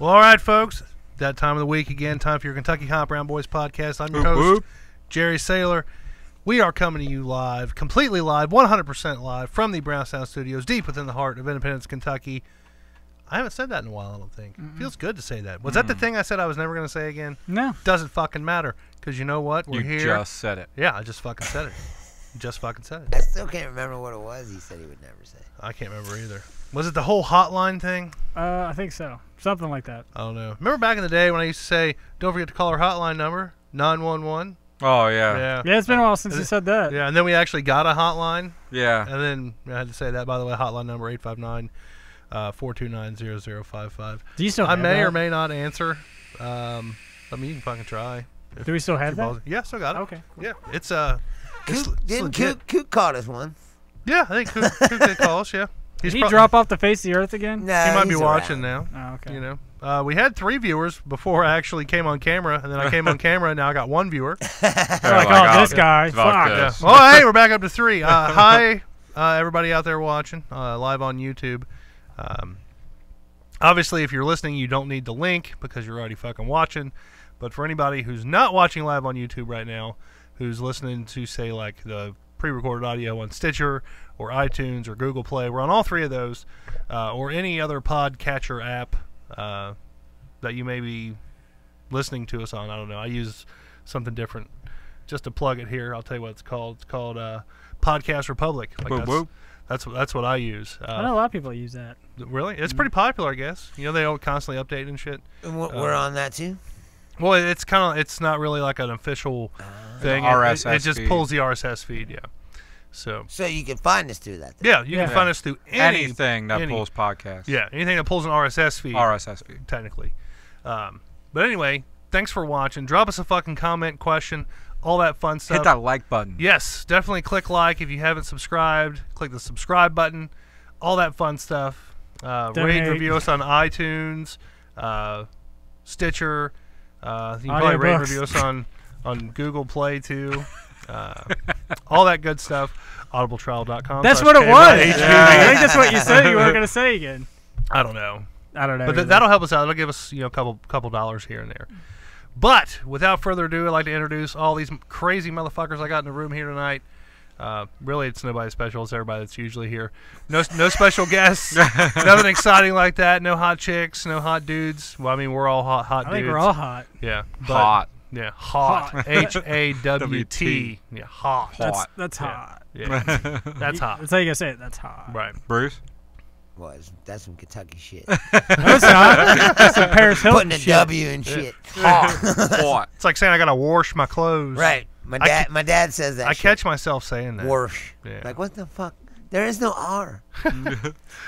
Well, all right, folks. That time of the week again. Time for your Kentucky Hot Brown Boys podcast. I'm your host, Jerry Saylor. We are coming to you live, completely live, 100% live from the Brownstown Studios, deep within the heart of Independence, Kentucky. I haven't said that in a while, I don't think. Feels good to say that. Was that the thing I said I was never going to say again? No. Doesn't fucking matter, because you know what? We're here. You just said it. Yeah, I just fucking said it. Just fucking said it. I still can't remember what it was he said he would never say. I can't remember either. Was it the whole hotline thing? I think so. Something like that. I don't know. Remember back in the day when I used to say, don't forget to call our hotline number, 911? Oh, yeah. Yeah, it's been a while since you said that. Yeah, and then we actually got a hotline. Yeah. And then I had to say that, by the way, hotline number 859-429-0055. Do you still I have may that? or may not answer. I mean, you can fucking try. Do we still have that? Yeah, still got it. Okay. Cool. Yeah, it's Didn't Coot caught us one? Yeah, I think Coot did call us, yeah. Did he drop off the face of the earth again? No, he might be he's watching around. now. Oh, okay. You know, we had 3 viewers before I actually came on camera, and then I came on camera, and now I got 1 viewer. They're like, oh, this guy. Fuck. Yeah. Oh, hey, we're back up to 3. Hi, everybody out there watching live on YouTube. Obviously, if you're listening, you don't need the link because you're already fucking watching. But for anybody who's not watching live on YouTube right now, who's listening to, say, like the pre-recorded audio on Stitcher or iTunes or Google Play, we're on all 3 of those, or any other podcatcher app that you may be listening to us on. I don't know. I use something different just to plug it here. I'll tell you what it's called. It's called Podcast Republic. Like that's what I use. I know a lot of people use that. Really? It's pretty popular, I guess. You know, they all constantly update and shit. And we're on that too? Well, it's not really like an official thing. RSS it just feed. pulls the RSS feed, yeah. So you can find us through that then. yeah, you can find us through anything that pulls podcasts. Yeah, anything that pulls an RSS feed. RSS feed. Technically. But anyway, thanks for watching. Drop us a fucking comment, question, all that fun stuff. Hit that like button. Yes, definitely click like if you haven't subscribed. Click the subscribe button. All that fun stuff. Rate and review us on iTunes, Stitcher. You can probably rate and review us on Google Play too. All that good stuff. Audibletrial.com. That's what it was. I think that's what you said you were going to say again. I don't know. But that'll help us out. It'll give us a couple dollars here and there. But without further ado, I'd like to introduce all these crazy motherfuckers I got in the room here tonight. Really, it's nobody special. It's everybody that's usually here. No special guests. Nothing exciting like that. No hot chicks. No hot dudes. Well, I mean, we're all hot dudes. I think we're all hot. Yeah. Hot. Yeah, hot. H-A-W-T. Yeah, hot. That's hot. Yeah, that's hot. That's how you gotta say it. That's hot. Right. Bruce? Well, that's some Kentucky shit. That's hot. That's some Paris Hilton Putting a shit. W in shit. Hot. Hot. It's like saying I gotta wash my clothes. Right. My dad says that. I shit. catch myself saying that. Wash. Yeah. Like, what the fuck? There is no R.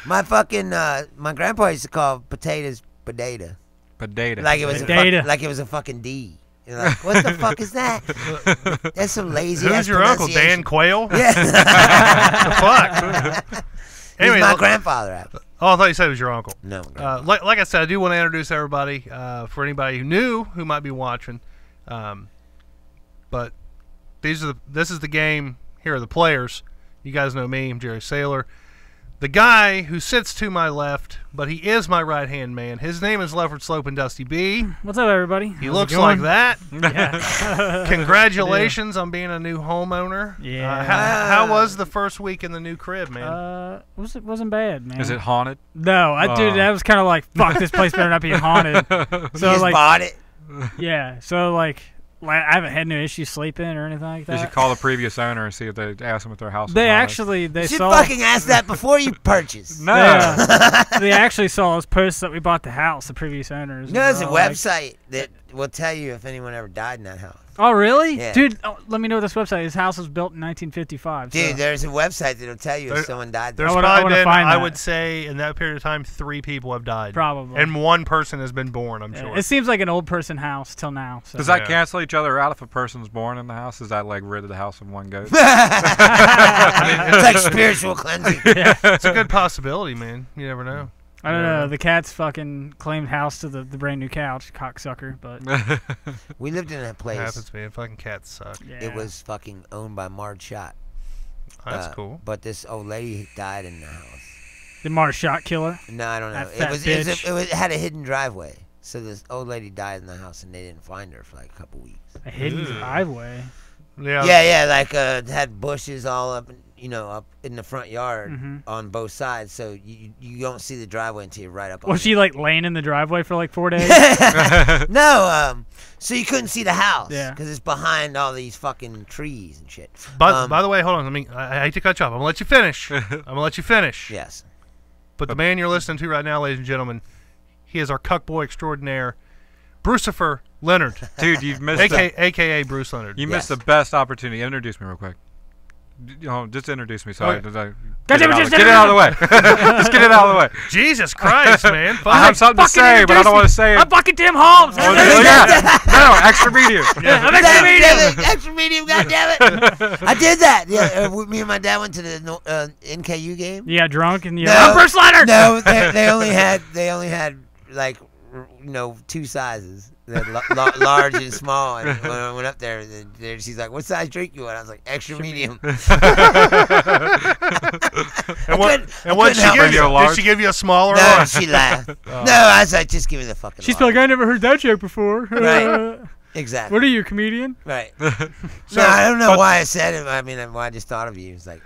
My fucking my grandpa used to call potatoes potato. Potato. Like it was like it was a fucking D. You're like, what the fuck is that? That's some lazy ass Who's your uncle, Dan Quayle? Yeah. The fuck? Anyway, He's my grandfather, actually. Oh, I thought you said it was your uncle. No. Like I said, I do want to introduce everybody for anybody who might be watching. But this is the game. Here are the players. You guys know me. I'm Jerry Saylor. The guy who sits to my left, but he is my right-hand man. His name is Lefford Slope and Dusty B. What's up, everybody? He looks like that. Yeah. Congratulations on being a new homeowner. Yeah. How was the first week in the new crib, man? Wasn't bad, man. Is it haunted? No, dude, that was kind of like, fuck, this place better not be haunted. So you just bought it? Yeah, so like I haven't had no issues sleeping or anything like that. You should call the previous owner and see if they ask them if their house is They haunted. actually You should saw. fucking ask that before you purchase. No. They actually saw us post that we bought the house, the previous owners. You know, there's a website that will tell you if anyone ever died in that house. Oh, really? Yeah. Dude, let me know this website. His house was built in 1955. Dude, so. there's a website that'll tell you if someone died there. There's I probably wanna been, find I that. would say, in that period of time, 3 people have died. Probably. And 1 person has been born, I'm sure. It seems like an old person house till now. So. Does that cancel each other out if a person's born in the house? Is that like rid of the house of one ghost? It's like spiritual cleansing. It's a good possibility, man. You never know. I don't know. The cat's fucking claimed house to the brand new couch, cocksucker. But We lived in that place. It happens, man. Fucking cats suck. yeah. It was fucking owned by Marge Schott. That's cool. But this old lady died in the house. The Mars shot killer. No, I don't know. That fat bitch. It had a hidden driveway. So this old lady died in the house, and they didn't find her for like a couple weeks. A hidden driveway. Yeah. Yeah, like had bushes all up, up in the front yard on both sides. So you don't see the driveway until you're right up. Was she like laying in the driveway for like 4 days? No, so you couldn't see the house. Yeah. Because it's behind all these fucking trees and shit. But by the way, hold on. I hate to cut you off. I'm gonna let you finish. Yes. But the man you're listening to right now, ladies and gentlemen, he is our cuck boy extraordinaire, Brucifer Leonard. Dude, you've missed AKA Bruce Leonard. You missed the best opportunity. Introduce me real quick. Just introduce me. Sorry. Okay. Get it out of the way. Just get it out of the way. Jesus Christ, man. I have something to say, but I don't want to say it. I'm fucking Tim Holmes. No, extra medium. I'm extra medium. Extra medium, goddammit. I did that. Yeah, me and my dad went to the NKU game. Yeah, drunk and No, Bruce Leonard. No, they only had like 2 sizes. They had large and small. And when I went up there, she's like, "What size drink you want?" I was like, "Extra medium." And what did she give you? Did she give you a smaller No, one? she laughed. No, I was like, "Just give me the fucking." She's large. like, I never heard that joke before. Right. Exactly. What are you, a comedian? Right. No, I don't know why I said it. I mean, why I just thought of you. It's like,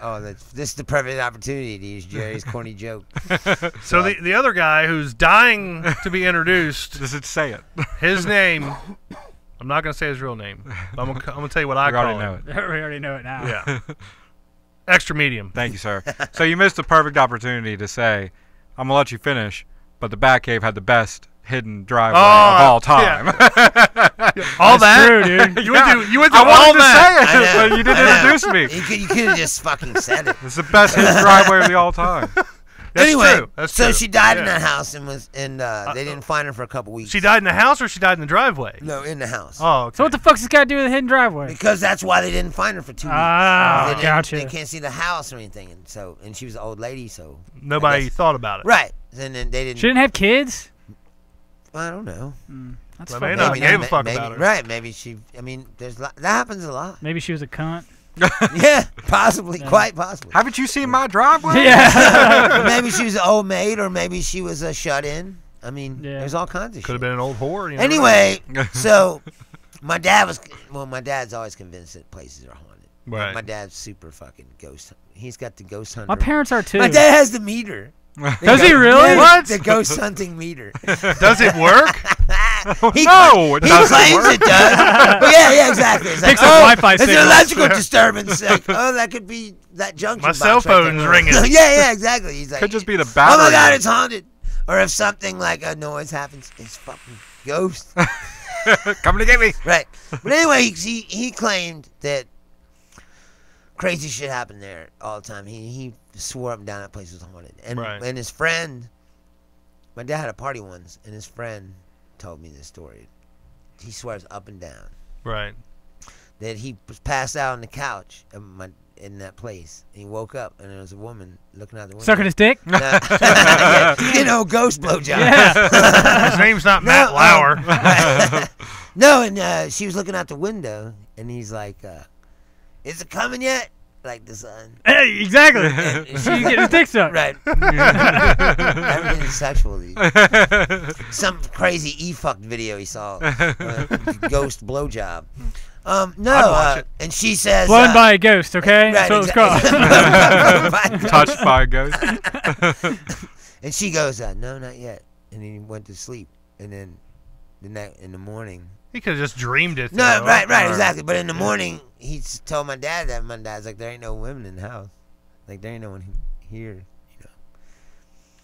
this is the perfect opportunity to use Jerry's corny joke. So the other guy who's dying to be introduced, Does it say it? his name, I'm not going to say his real name, but I'm going to tell you what I We call already know him. it. We already know it now. Yeah. Extra medium. Thank you, sir. So you missed the perfect opportunity to say, I'm going to let you finish, but the Batcave had the best hidden driveway of all time. All That's that? true, dude. You went through I all wanted that. to say it, but you didn't introduce me. You could have just fucking said it. It's the best hidden driveway of all time. That's Anyway, true. That's so true. she died in Yeah. that house and they didn't find her for a couple weeks. She died in the house or she died in the driveway? No, in the house. Oh, okay. So what the fuck's this got to do with a hidden driveway? Because that's why they didn't find her for 2 weeks. Ah, gotcha. They can't see the house or anything, and she was an old lady, so Nobody thought about it. right. And then they didn't. She didn't have kids? I don't know. That's Well, fucked man, up. I gave a fuck about her. Right? Maybe she. I mean, that happens a lot. Maybe she was a cunt. Yeah, possibly, quite possibly. Haven't you seen my driveway? Yeah. Maybe she was an old maid, or maybe she was a shut-in. I mean, Yeah. there's all kinds of Could have shit. been an old whore. You never know. Anyway, so my dad's always convinced that places are haunted. Right. My dad's super fucking ghost. He's got the ghost hunter. My parents are too. My dad has the meter. Does he really? Yeah, What? The ghost hunting meter. Does it work? He No, it he doesn't claims work. it does. But yeah, exactly. It's like, Picks up Wi-Fi it's an signals. electrical disturbance. Like, that could be that junction. My box cell right phone's there. ringing. Yeah, exactly. He's like, Could just be the oh battery. my god, it's haunted. Or if something like a noise happens, it's fucking ghost. Coming to get me. Right. But anyway, he claimed that crazy shit happened there all the time. He swore up and down that place was haunted. And Right. and his friend, my dad had a party once, and his friend told me this story. He swears up and down Right. that he was passed out on the couch in that place. And he woke up, and there was a woman looking out the window. Sucking his dick? Yeah, ghost blowjob. Yeah. His name's not Matt Lauer. No, and she was looking out the window, and he's like, is it coming yet? Like the sun. Hey, exactly. And So you get his dick sucked. Right. Everything is sexual. Some crazy e-fucked video he saw. Ghost blowjob. I'd watch No, it. and she says... Blown by a ghost, okay? Right, That's what it's exactly. called. Touched by a ghost. And she goes, no, not yet. And then he went to sleep. And then in the morning... He could have just dreamed it. No, though. right, Or- exactly. But in the morning, he told my dad that. My dad's like, there ain't no women in the house. Like, there ain't no one here. You know.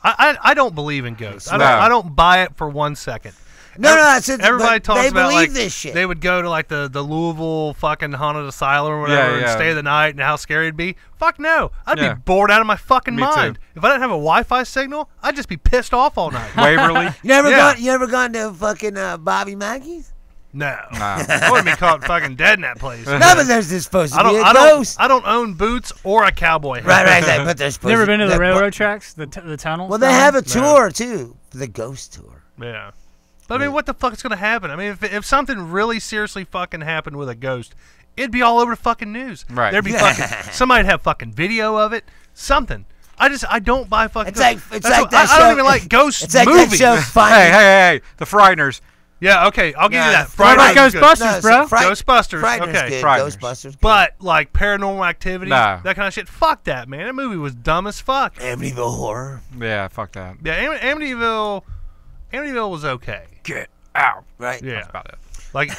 I don't believe in ghosts. No. I don't buy it for 1 second. No, I said Everybody but talks they about believe like this shit. they would go to like the Louisville fucking haunted asylum or whatever and yeah. stay the night and how scary it'd be. Fuck no, I'd Yeah. be bored out of my fucking Me too. mind. If I didn't have a Wi-Fi signal, I'd just be pissed off all night. Waverly. You ever Yeah. gone to fucking Bobby Mackey's? No, Nah. I wouldn't be caught fucking dead in that place. No, but there's supposed to be a ghost. I don't own boots or a cowboy hat. Right, exactly. But there's supposed Never to been to the that- railroad tracks? The tunnels? Well, they have a tour too, the ghost tour. Yeah. But I mean, what the fuck is gonna happen? I mean, if something really seriously fucking happened with a ghost, it'd be all over the fucking news. Right. There'd be fucking somebody'd have fucking video of it. Something. I don't buy fucking. It's like That's that what- I show. don't even like ghost It's like movies. that show. Hey, Finding, hey, the Frighteners. Yeah, okay, I'll give you that. What about Friday's good. Ghostbusters, bro? Ghostbusters, Frighteners okay. good. Frighteners. Ghostbusters good. But like Paranormal Activity, Nah. that kind of shit. Fuck that, man. That movie was dumb as fuck. Amityville Horror. Yeah, fuck that. Yeah, Amityville was okay. Get out. Right. Yeah, That's about it. like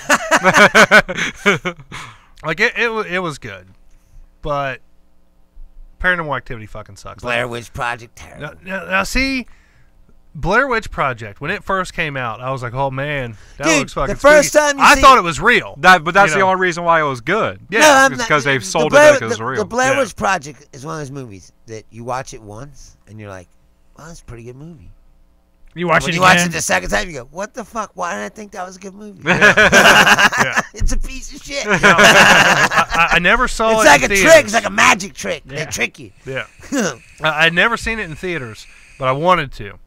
like it was good, but Paranormal Activity fucking sucks. Blair Witch Project. Terrible. Now see, Blair Witch Project, when it first came out, I was like, oh man, that Dude, looks fucking the first spooky. time you I see- thought it was real. But that's You the know. only reason why it was good. Yeah, No, I'm it's not- because they've the sold it Blair- like it was the- real. The Blair Yeah. Witch Project is one of those movies that you watch it once and you're like, well, that's a pretty good movie. You watch When it you watch again. it the second time, you go, what the fuck? Why did I think that was a good movie? Yeah. It's a piece of shit. I never saw It's it like in a theaters. trick. It's like a magic trick. They Yeah. trick you. Yeah. I'd never seen it in theaters, but I wanted to.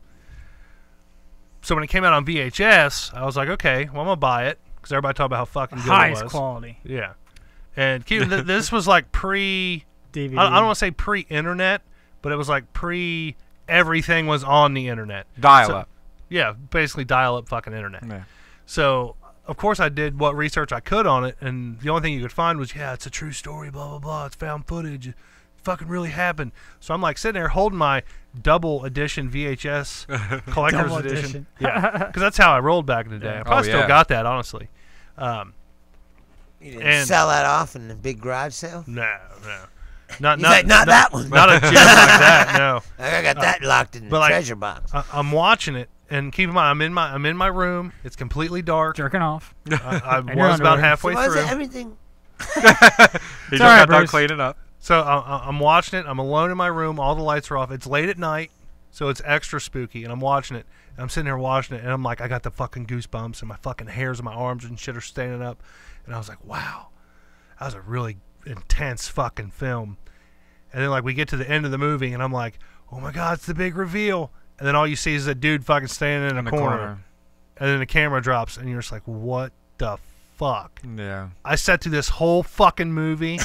So when it came out on VHS, I was like, okay, well, I'm going to buy it because everybody talked about how fucking good it Highest was. quality Yeah. And keep, this was like pre, DVD. I don't want to say pre-internet, but it was like everything was on the internet. Dial So- up. Yeah, basically dial-up fucking internet. Yeah. So, of course, I did what research I could on it, and the only thing you could find was, yeah, it's a true story, blah, blah, blah. It's found footage. It fucking really happened. So I'm like sitting there holding my double edition VHS collector's Double edition. edition. Yeah, because that's how I rolled back in the day. Yeah. I probably Oh, still yeah. got that, honestly. You didn't And- sell that off in a big garage sale? No. Not that one. Not a gem like that, no. I got that locked in the but like- treasure box. I'm watching it, and keep in mind, I'm in my room. It's completely dark. Jerking off. I your was about underwear. halfway So why is through. it everything? He just all right, got done Bruce. cleaning up. So I'm watching it. I'm alone in my room. All the lights are off. It's late at night, so it's extra spooky. And I'm watching it. And I'm sitting there watching it, and I'm like, I got the fucking goosebumps, and my fucking hairs on my arms and shit are standing up. And I was like, wow, that was a really intense fucking film. And then like we get to the end of the movie, and I'm like, oh my god, it's the big reveal. And then all you see is a dude fucking standing in a the corner. And then the camera drops, and you're just like, what the fuck? Yeah. I sat through this whole fucking movie You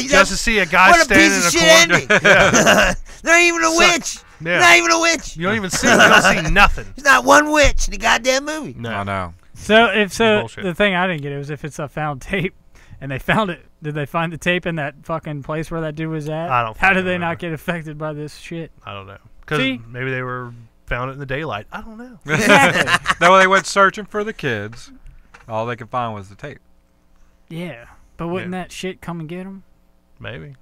just know, to see a guy what a standing piece of in a shit corner. ending. Yeah. There ain't even a Suck. witch. Yeah. Not even a witch. You don't even see. You don't see nothing. There's not one witch in the goddamn movie. No. I know. So Bullshit. the thing I didn't get was if it's a found tape, and they found it. Did they find the tape in that fucking place where that dude was at? I don't How fucking did they remember. not get affected by this shit? I don't know. Because See? maybe they were found it in the daylight. I don't know. Exactly. Then when they went searching for the kids, all they could find was the tape. Yeah, but wouldn't Yeah. that shit come and get them? Maybe.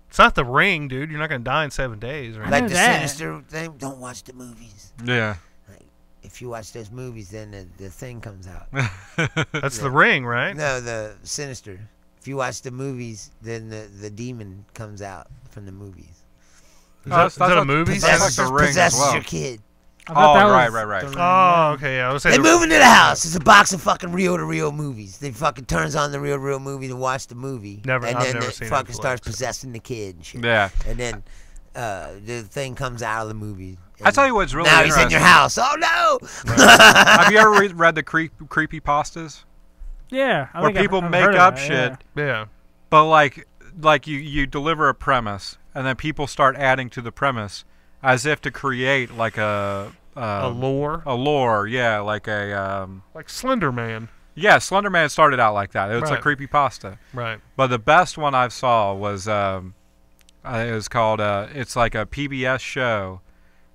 It's not the ring, dude. You're not going to die in 7 days. Right? Like know the that. Sinister thing. Don't watch the movies. Yeah. If you watch those movies, then the thing comes out. That's the ring, right? No, the Sinister. If you watch the movies, then the demon comes out from the movies. Is that a what- movie? That's like Possesses, the ring as possesses well. your kid. I thought Oh, that right, was right. the ring, Oh, yeah. okay. Yeah, I was They saying. move into the house. It's a box of fucking reel-to-reel movies. They fucking turns on the reel-to-reel movie to watch the movie. Never- and I've then never it seen fucking it, starts Flex. possessing the kid and shit. Yeah. And then the thing comes out of the movie. I tell you what's really now he's in your interesting. house. Oh no! Have you ever read the creepy pastas? Yeah, I Where think I've- people I've make heard of up that, shit, yeah. Yeah. but like you deliver a premise, and then people start adding to the premise as if to create like a lore. a lore, yeah, like a Like Slender Man. yeah. Slender Man started out like that. It was a Right. creepy pasta. Right. But the best one I saw was it was called it's like a PBS show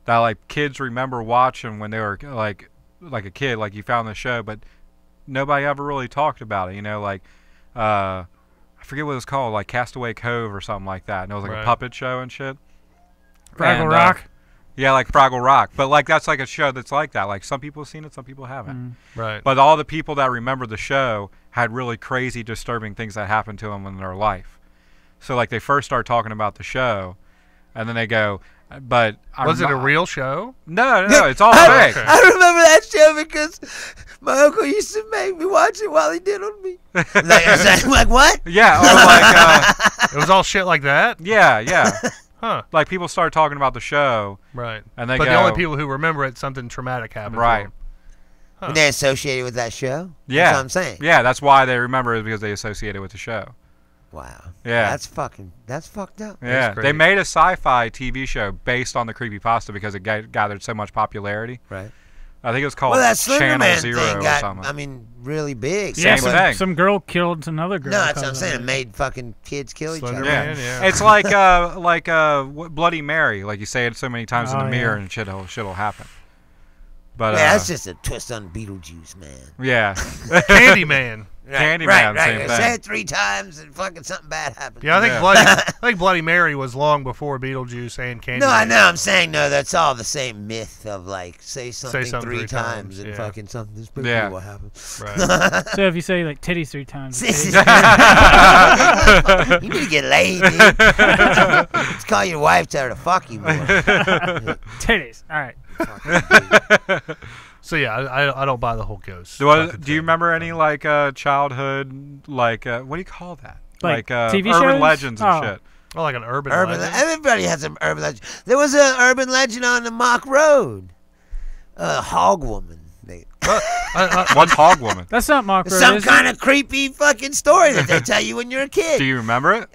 that like kids remember watching when they were like a kid, like you found the show, but nobody ever really talked about it. You know, like I forget what it was called, like Castaway Cove or something like that. And it was like Right. a puppet show and shit. Fraggle And, Rock. Yeah, like Fraggle Rock. But like that's like a show that's like that. Like some people have seen it, some people haven't. Right. But all the people that remember the show had really crazy, disturbing things that happened to them in their life. So like they first start talking about the show, and then they go, "But Was it a real show? No, it's all I, fake." Okay. I remember that show because my uncle used to make me watch it while he did on me. like what? Yeah, or like It was all shit like that? yeah. Huh. Like people start talking about the show, Right. and they But go, the only people who remember it, something traumatic happened. to Right. them. And they associated with that show? Yeah, That's what I'm saying. Yeah, that's why they remember it, because they associate it with the show. Wow. Yeah. That's fucked up. Yeah, crazy. they made a sci-fi TV show based on the creepypasta because it gathered so much popularity. Right. I think it was called Well, that Slender Channel Man Zero thing or got, something. I mean, really big. Yeah, Same thing. some girl killed another girl. No, that's what I'm because saying. of It made fucking kids kill each Slender other. Yeah. Man, yeah. It's like Bloody Mary. Like you say it so many times in Oh, the mirror yeah. and shit'll happen. But Yeah, that's just a twist on Beetlejuice, man. yeah, Candyman. Candyman, right. same Say thing. it 3 times and fucking something bad happens. Yeah, I think Yeah. Bloody Mary was long before Beetlejuice and Candyman. No, I know. I'm saying no. That's all the same myth of like say something, something 3 3 times times, and yeah. fucking something spooky Yeah. will happen. Right. So if you say like titties 3 times, it's You need to get laid, dude. Just call your wife, tell her to fuck you more. titties. All right. So yeah, I don't buy the whole ghost. Do fucking you thing. remember any like childhood like what do you call that? Like urban TV shows? legends and Oh. shit. Oh, like an urban Urban. legend? Everybody has an urban legend. There was an urban legend on the Mock Road. Hog woman. What's Hog Woman? That's not mock road, Some is kind it? of creepy fucking story that they tell you when you're a kid. Do you remember it?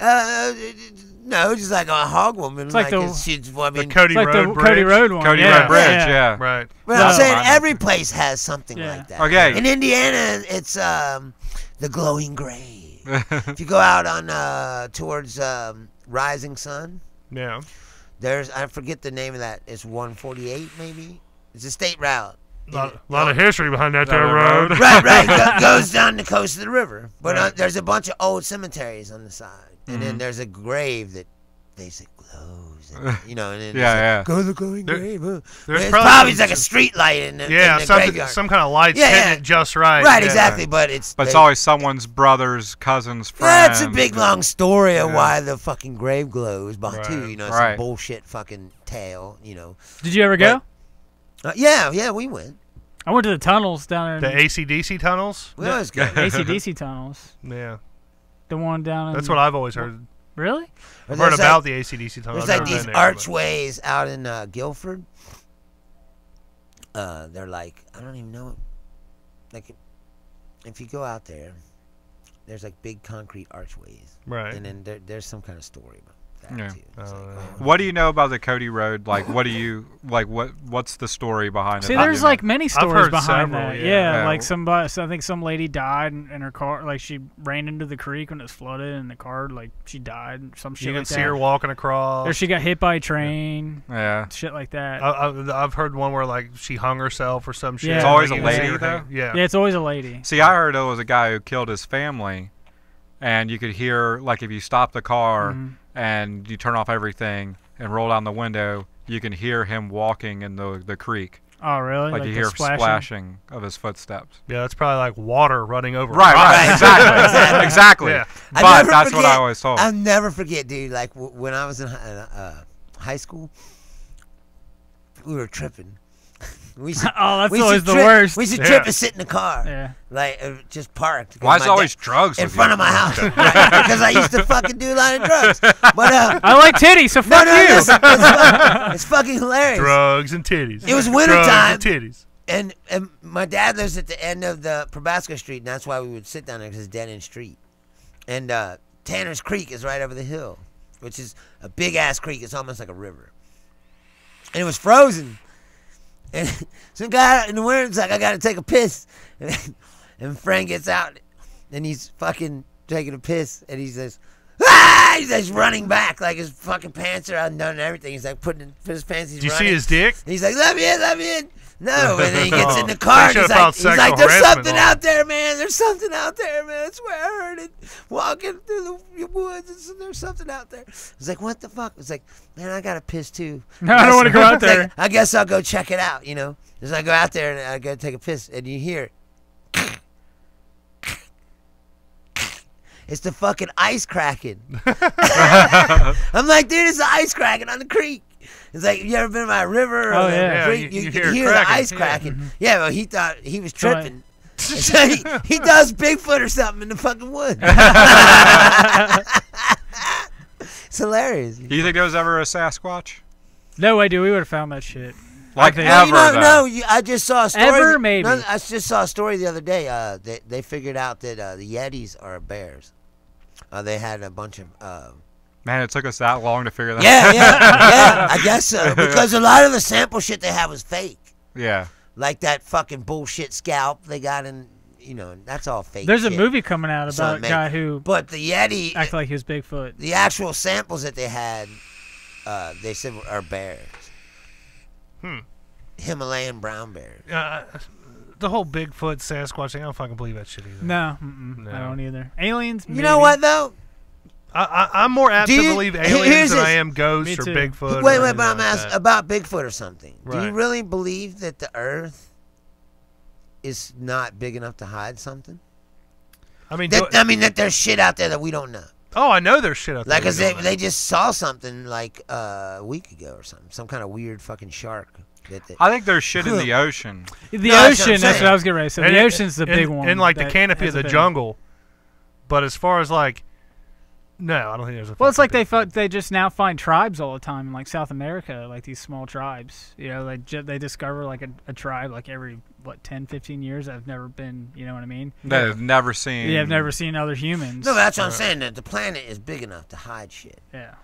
No, just like a hog woman. It's like the- she's, well, I The mean, Cody It's like Road the Bridge. Cody Road one. Cody yeah. Road Bridge, yeah. Right. well, I'm No, saying I know. every place has something Yeah. like that. Okay. In Indiana, it's the glowing grave. If you go out on towards Rising Sun, Yeah. there's I forget the name of that. It's 148 maybe. It's a state route. Lot of history behind that there Road. road. Right. Goes down the coast of the river. But Right. there's a bunch of old cemeteries on the side, and Mm-hmm. then there's a grave that they say glows. And, and then Yeah, go to the glowing There- grave. Huh? There's It's probably probably like a street light in the, Yeah, in the something, graveyard. some kind of lights Yeah, hitting yeah. it just right. Right, yeah. exactly. But it's But it's they- always someone's brother's, cousin's friend. yeah, it's a big long story of Yeah. why the fucking grave glows behind too. Right. You know, Right. some bullshit fucking tale. You know. Did you ever go? Yeah, we went. I went to the tunnels down The there. AC/DC tunnels. We always go. ACDC tunnels. Yeah, The one down in... that's what I've always heard. Really? I've heard about the AC/DC tunnels. There's I've like never these been there, but- archways out in Guilford. They're like I don't even know. Like if you go out there, there's like big concrete archways, Right. and then there's some kind of story about that Yeah. too. It's like, oh, What do you know about the Cody Road? Like, what do you like? What's the story behind it? See, that there's you know? like many stories heard behind several, that. yeah. Yeah, Yeah. like somebody. So I think some lady died in her car. Like she ran into the creek when it was flooded, and the car like she died. Some shit You can like see that. her walking across. Or she got hit by a train. Yeah. Shit like that. I've heard one where like she hung herself or some shit. Yeah. It's always Like, a you can see lady, her though? hang- Yeah. Yeah, it's always a lady. See, I heard it was a guy who killed his family, and you could hear like if you stop the car Mhm. and you turn off everything and roll down the window, you can hear him walking in the creek. Oh, really? Like you the hear splashing? splashing of his footsteps. Yeah, that's probably like water running over. Right, rocks. exactly, exactly. Yeah. I But never that's what I forget- always told. I'll never forget, dude. Like when I was in high school, we were tripping. We used to, Oh, that's we used to always the trip- worst. We used to Yeah. trip and sit in the car, Yeah. like just parked. Why is it My always dad- drugs in with front you? of my house? Right? Because I used to fucking do a lot of drugs. But I like titties, so fuck you. listen, it's fucking hilarious. Drugs and titties. It was Drugs wintertime. and titties. And my dad lives at the end of the Probasco Street, and that's why we would sit down there because it's dead end street. And Tanner's Creek is right over the hill, which is a big ass creek. It's almost like a river. And it was frozen. And some guy out in the winter's like, I gotta take a piss. And Frank gets out, and he's fucking taking a piss, and he says, ah! He's like running back, like his fucking pants are undone and everything. He's like putting his pants. He's Do you running. see his dick? He's like, let me in, let me in. No, and then he gets in the They car and should've he's filed like, sexual there's harassment something on out there, man. There's something out there, man. That's where I heard it. Walking through the woods, and there's something out there. It's like, what the fuck? It's like, man, I gotta piss too. No, I don't want to go out It's like, there. I guess I'll go check it out, you know. As I go out there and I go take a piss, and you hear it. It's the fucking ice cracking. I'm like, dude, it's the ice cracking on the creek. It's like, you ever been by a river or Oh, a yeah. creek? Yeah, You you can hear it hear the cracking, ice yeah. cracking. Yeah, well, he thought he was So, tripping. So he does Bigfoot or something in the fucking woods. It's hilarious. Do you think there was ever a Sasquatch? No way, dude. We would have found that shit. Like think- ever, No, though. I just saw a story. Ever, maybe. No, I just saw a story the other day. They figured out that the Yetis are bears. They had a bunch of. Man, it took us that long to figure that Yeah, out. yeah, I guess so. Because a lot of the sample shit they had was fake. Yeah. Like that fucking bullshit scalp they got in. That's all fake. There's a shit. movie coming out It's about not a made. guy who But the Yeti, acted like he was Bigfoot. the actual samples that they had, they said are bears. Himalayan brown bears. The whole Bigfoot, Sasquatch thing, I don't fucking believe that shit either. No, No. I don't either. Aliens. You know what though? I'm more apt Do to you- believe here's aliens than I this- am ghosts Me or too. Bigfoot. Wait, or but anything I'm like asking that. about Bigfoot or something. Do you Right. really believe that the Earth is not big enough to hide something? I mean, That there's shit out there that we don't know. oh, I know there's shit out there. Like, we 'cause don't know. they just saw something like a week ago or something. Some kind of weird fucking shark. I think there's shit in the ocean. The No, that's what ocean. I'm That's saying. what I was getting ready to say. And The it- ocean's the big one. in like the that canopy of has the a big- jungle. But as far as like, no, I don't think there's a. Well, it's like fucking they just now find tribes all the time in like South America, like these small tribes. They discover like a tribe like every 10, 15 years that have never been. You know what I mean? That I've never seen. Yeah, I've never seen other humans. No, that's what I'm saying. That the planet is big enough to hide shit. Yeah.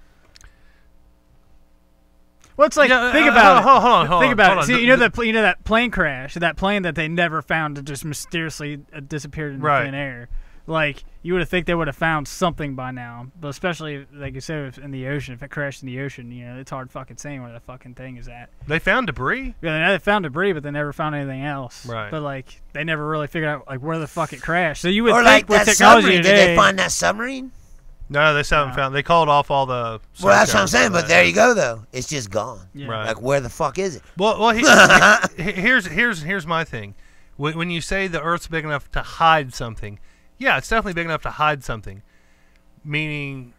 Well, it's like Yeah, think about it. hold on, Think about hold it. on. See, you know that plane crash, that plane that they never found, that just mysteriously disappeared in the Right. thin air. Like you would have think they would have found something by now, but especially like you said, if in the ocean, if it crashed in the ocean, it's hard fucking saying where the fucking thing is at. They found debris. Yeah, they found debris, but they never found anything else. Right. But like they never really figured out like where the fuck it crashed. So you would Or think like with that technology submarine. today, Did they find that submarine? No, they haven't found. They called off all the. Well, that's what I'm search saying. efforts But for there that. you go, though. It's just gone. yeah. Right. Like, where the fuck is it? Well, here's my thing. When you say the Earth's big enough to hide something, yeah, it's definitely big enough to hide something. Meaning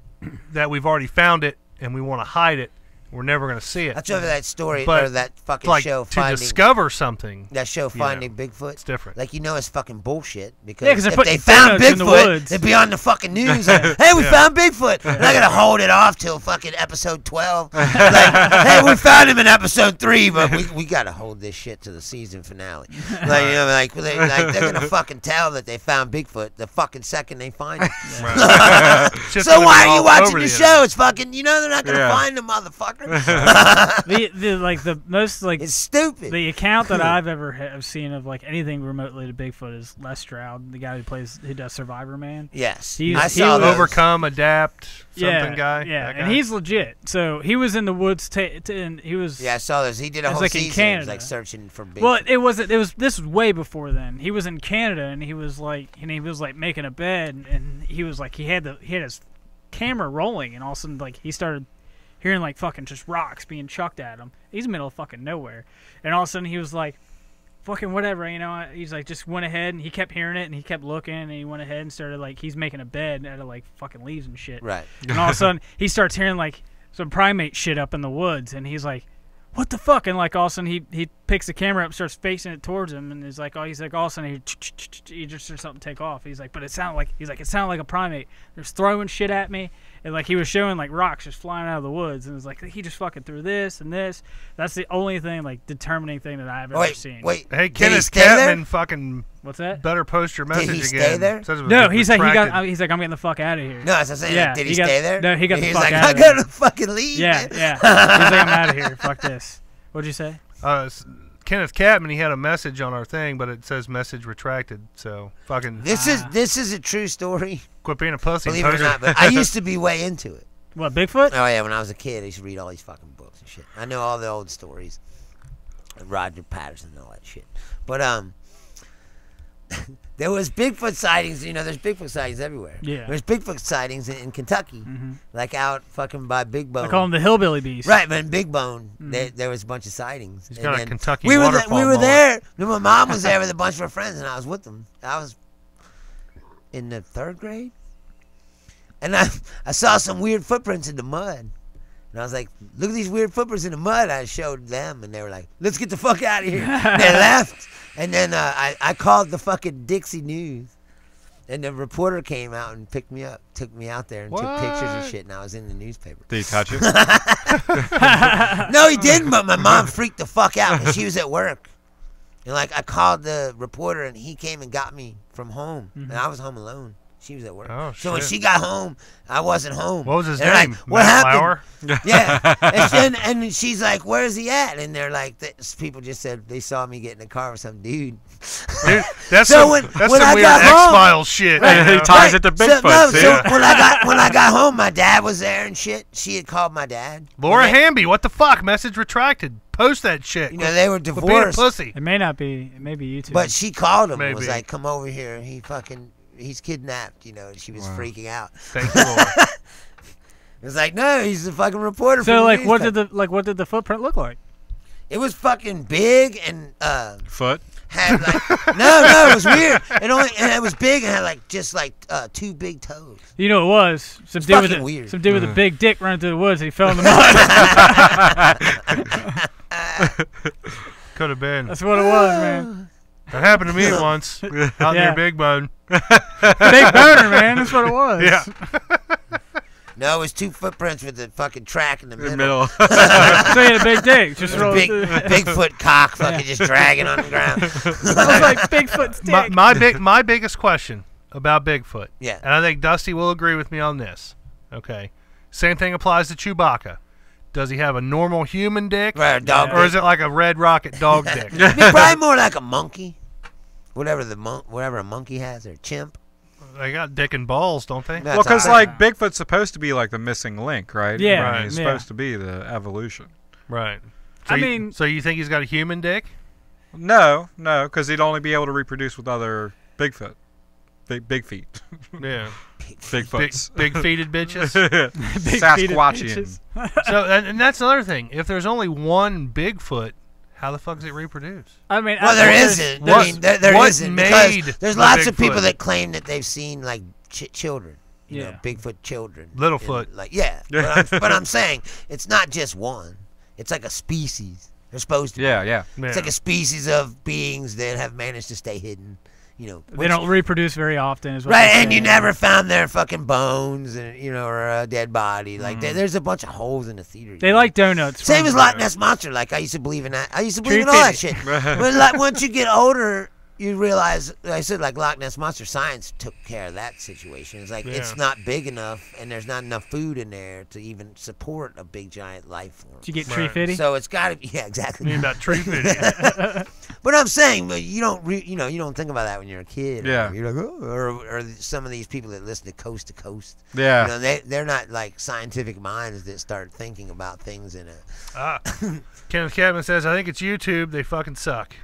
that we've already found it and we want to hide it. We're never going to see it. That's over that story But, or that fucking like show to Finding. discover something. That show you know, Finding Bigfoot. It's different. Like, it's fucking bullshit. Because Yeah, 'cause they're if putting they found photos in the Bigfoot, woods. it'd be on the fucking news. Like, hey, we found Bigfoot. They're not gonna hold it off till fucking episode 12. Like, hey, we found him in episode 3, but we gotta hold this shit to the season finale. Like, they're gonna fucking tell that they found Bigfoot the fucking second they find him. Right. Shit's So gonna why be are you all watching over the internet. show? It's fucking, they're not gonna Yeah. find the motherfucker. the most like It's stupid. the account that I've ever have seen of like anything remotely to Bigfoot is Les Stroud, the guy who does Survivor Man. Yes, He I was- saw he those. Overcome, adapt, something Yeah, guy. yeah, That and guy? he's legit. So he was in the woods, and he was. Yeah, I saw those. He did a It's whole like in season. He was Canada. like searching for Bigfoot. Well, it wasn't. It was. This was way before then. He was in Canada, and he was like making a bed, and he was like he had his camera rolling, and all of a sudden like he started hearing like fucking just rocks being chucked at him. He's in the middle of fucking nowhere, and all of a sudden he was like, fucking whatever, he's like just went ahead, and he kept hearing it, and he kept looking, and he went ahead and started like he's making a bed out of like fucking leaves and shit. Right. And all of a sudden he starts hearing like some primate shit up in the woods, and he's like, what the fuck? And like all of a sudden he picks the camera up, starts facing it towards him, and he's like all of a sudden he just heard something take off. He's like, but it sounded like a primate. They're throwing shit at me, and like he was showing like rocks just flying out of the woods, and it was like he just fucking threw this and this. That's the only thing like determining thing that I've ever seen. Wait. Hey, Did he Kenneth stay there? Catman, fucking What's that? better post your message he again. stay there? Says it was No, he's like retracted. he's like I'm getting the fuck out of here. No, that's what I'm saying. Yeah, Did he he got- stay there? no, he got the He's fuck like, out I of there. gotta fucking leave. Yeah, man. yeah. He's like, I'm out of here. Fuck this. What'd you say? Kenneth Catman, he had a message on our thing, but it says message retracted. So fucking This is a true story. quit being a pussy. Believe it or poser. not, but I used to be way into it. What, Bigfoot? Oh yeah, when I was a kid, I used to read all these fucking books and shit. I know all the old stories, Roger Patterson and all that shit. But there was Bigfoot sightings. There's Bigfoot sightings everywhere. Yeah. There's Bigfoot sightings in Kentucky, like out fucking by Big Bone. I call him the hillbilly beast. Right, but in Big Bone, there was a bunch of sightings. He's And got a then Kentucky we were waterfall we were mullet. there. My mom was there with a bunch of her friends, and I was with them. I was in the 3rd grade, and I saw some weird footprints in the mud. And I was like, look at these weird footprints in the mud. I showed them, and they were like, let's get the fuck out of here. And they left. And then I called the fucking Dixie News. And the reporter came out and picked me up, took me out there, and took pictures and What? shit, and I was in the newspaper. Did you touch it? No, he didn't, but my mom freaked the fuck out because she was at work. And, like, I called the reporter, and he came and got me from home. And I was home alone. She was at work. Oh, so when shit. she got home, I wasn't home. What was his They're name? Like, what Matt happened? Lauer? Yeah. And she's like, where's he at? And they're like, people just said they saw me get in the car with some dude. Dude, that's So some, when that's I some weird got home- X-Files shit. Right. you know? He ties it to So, Bigfoot. see? so when I got home, my dad was there and shit. She had called my dad. Laura And they- Hamby, what the fuck? Message retracted. Post that shit. You know, they were Quit being a divorced. pussy. It may not be. It may be YouTube. But she called him and Maybe. was like, come over here. He's kidnapped. You know, she was freaking out. Thank you, Laura. It was like, no, he's a fucking reporter. so for the like, what newspaper. did the footprint look like? It was fucking big and Foot. had like no, it was weird. It was big and had like just like 2 big toes. You know, it was some dude with fucking weird. some dude with a big dick running through the woods. And he fell in the mud. Could have been. That's what it was, man. That happened to me once out Yeah. near Big Bone. Big boner, man. That's what it was. Yeah. No, it was 2 footprints with the fucking track in the In middle. the middle. So he had a big dick. Just rolled Big through. Bigfoot cock fucking just dragging on the ground. That was like Bigfoot's dick. My biggest question about Bigfoot, Yeah. and I think Dusty will agree with me on this. Okay, same thing applies to Chewbacca. Does he have a normal human dick, Right, a dog or is it like a red rocket dog dick? probably more like a monkey. Whatever a monkey has, or a chimp. They got dick and balls, don't they? That's Well, because all like Bigfoot's supposed to be like the missing link, right? Yeah, I mean, right, he's yeah. supposed to be the evolution. Right. I mean- so you think he's got a human dick? No, because he'd only be able to reproduce with other Bigfoot, big feet, Yeah. Bigfoots, Big feeted bitches. Big-feeted Sasquatchian. bitches. So and that's another thing. If there's only one Bigfoot, how the fuck does it reproduce? I mean, Well, there there's- isn't. what- I mean, there what isn't made because there's the lots of Bigfoot? people that claim that they've seen like children. You know, Yeah. Bigfoot children. Littlefoot. And, like yeah, but I'm saying it's not just one. It's like a species. They're supposed to. Yeah. Yeah. It's like a species of beings that have managed to stay hidden. You know, They don't reproduce very often, is what right, they're and you saying. never found their fucking bones, and or a dead body. Like there's a bunch of holes in the theater. They like donuts. Same from- as Loch Ness monster. Like I used to believe in that. I used to believe in Tree all that feet. shit. But like once you get older, you realize. Like I said, like Loch Ness monster, science took care of that situation. It's like it's not big enough, and there's not enough food in there to even support a big giant life form. Did you get tree Right. fitty? So it's got to be exactly. You mean about tree fitting? But I'm saying, but you don't, you don't think about that when you're a kid. Yeah. You're like, oh, or some of these people that listen to Coast to Coast. Yeah. You know, they're not like scientific minds that start thinking about things in a. Kenneth Kevin says, I think it's YouTube. They fucking suck.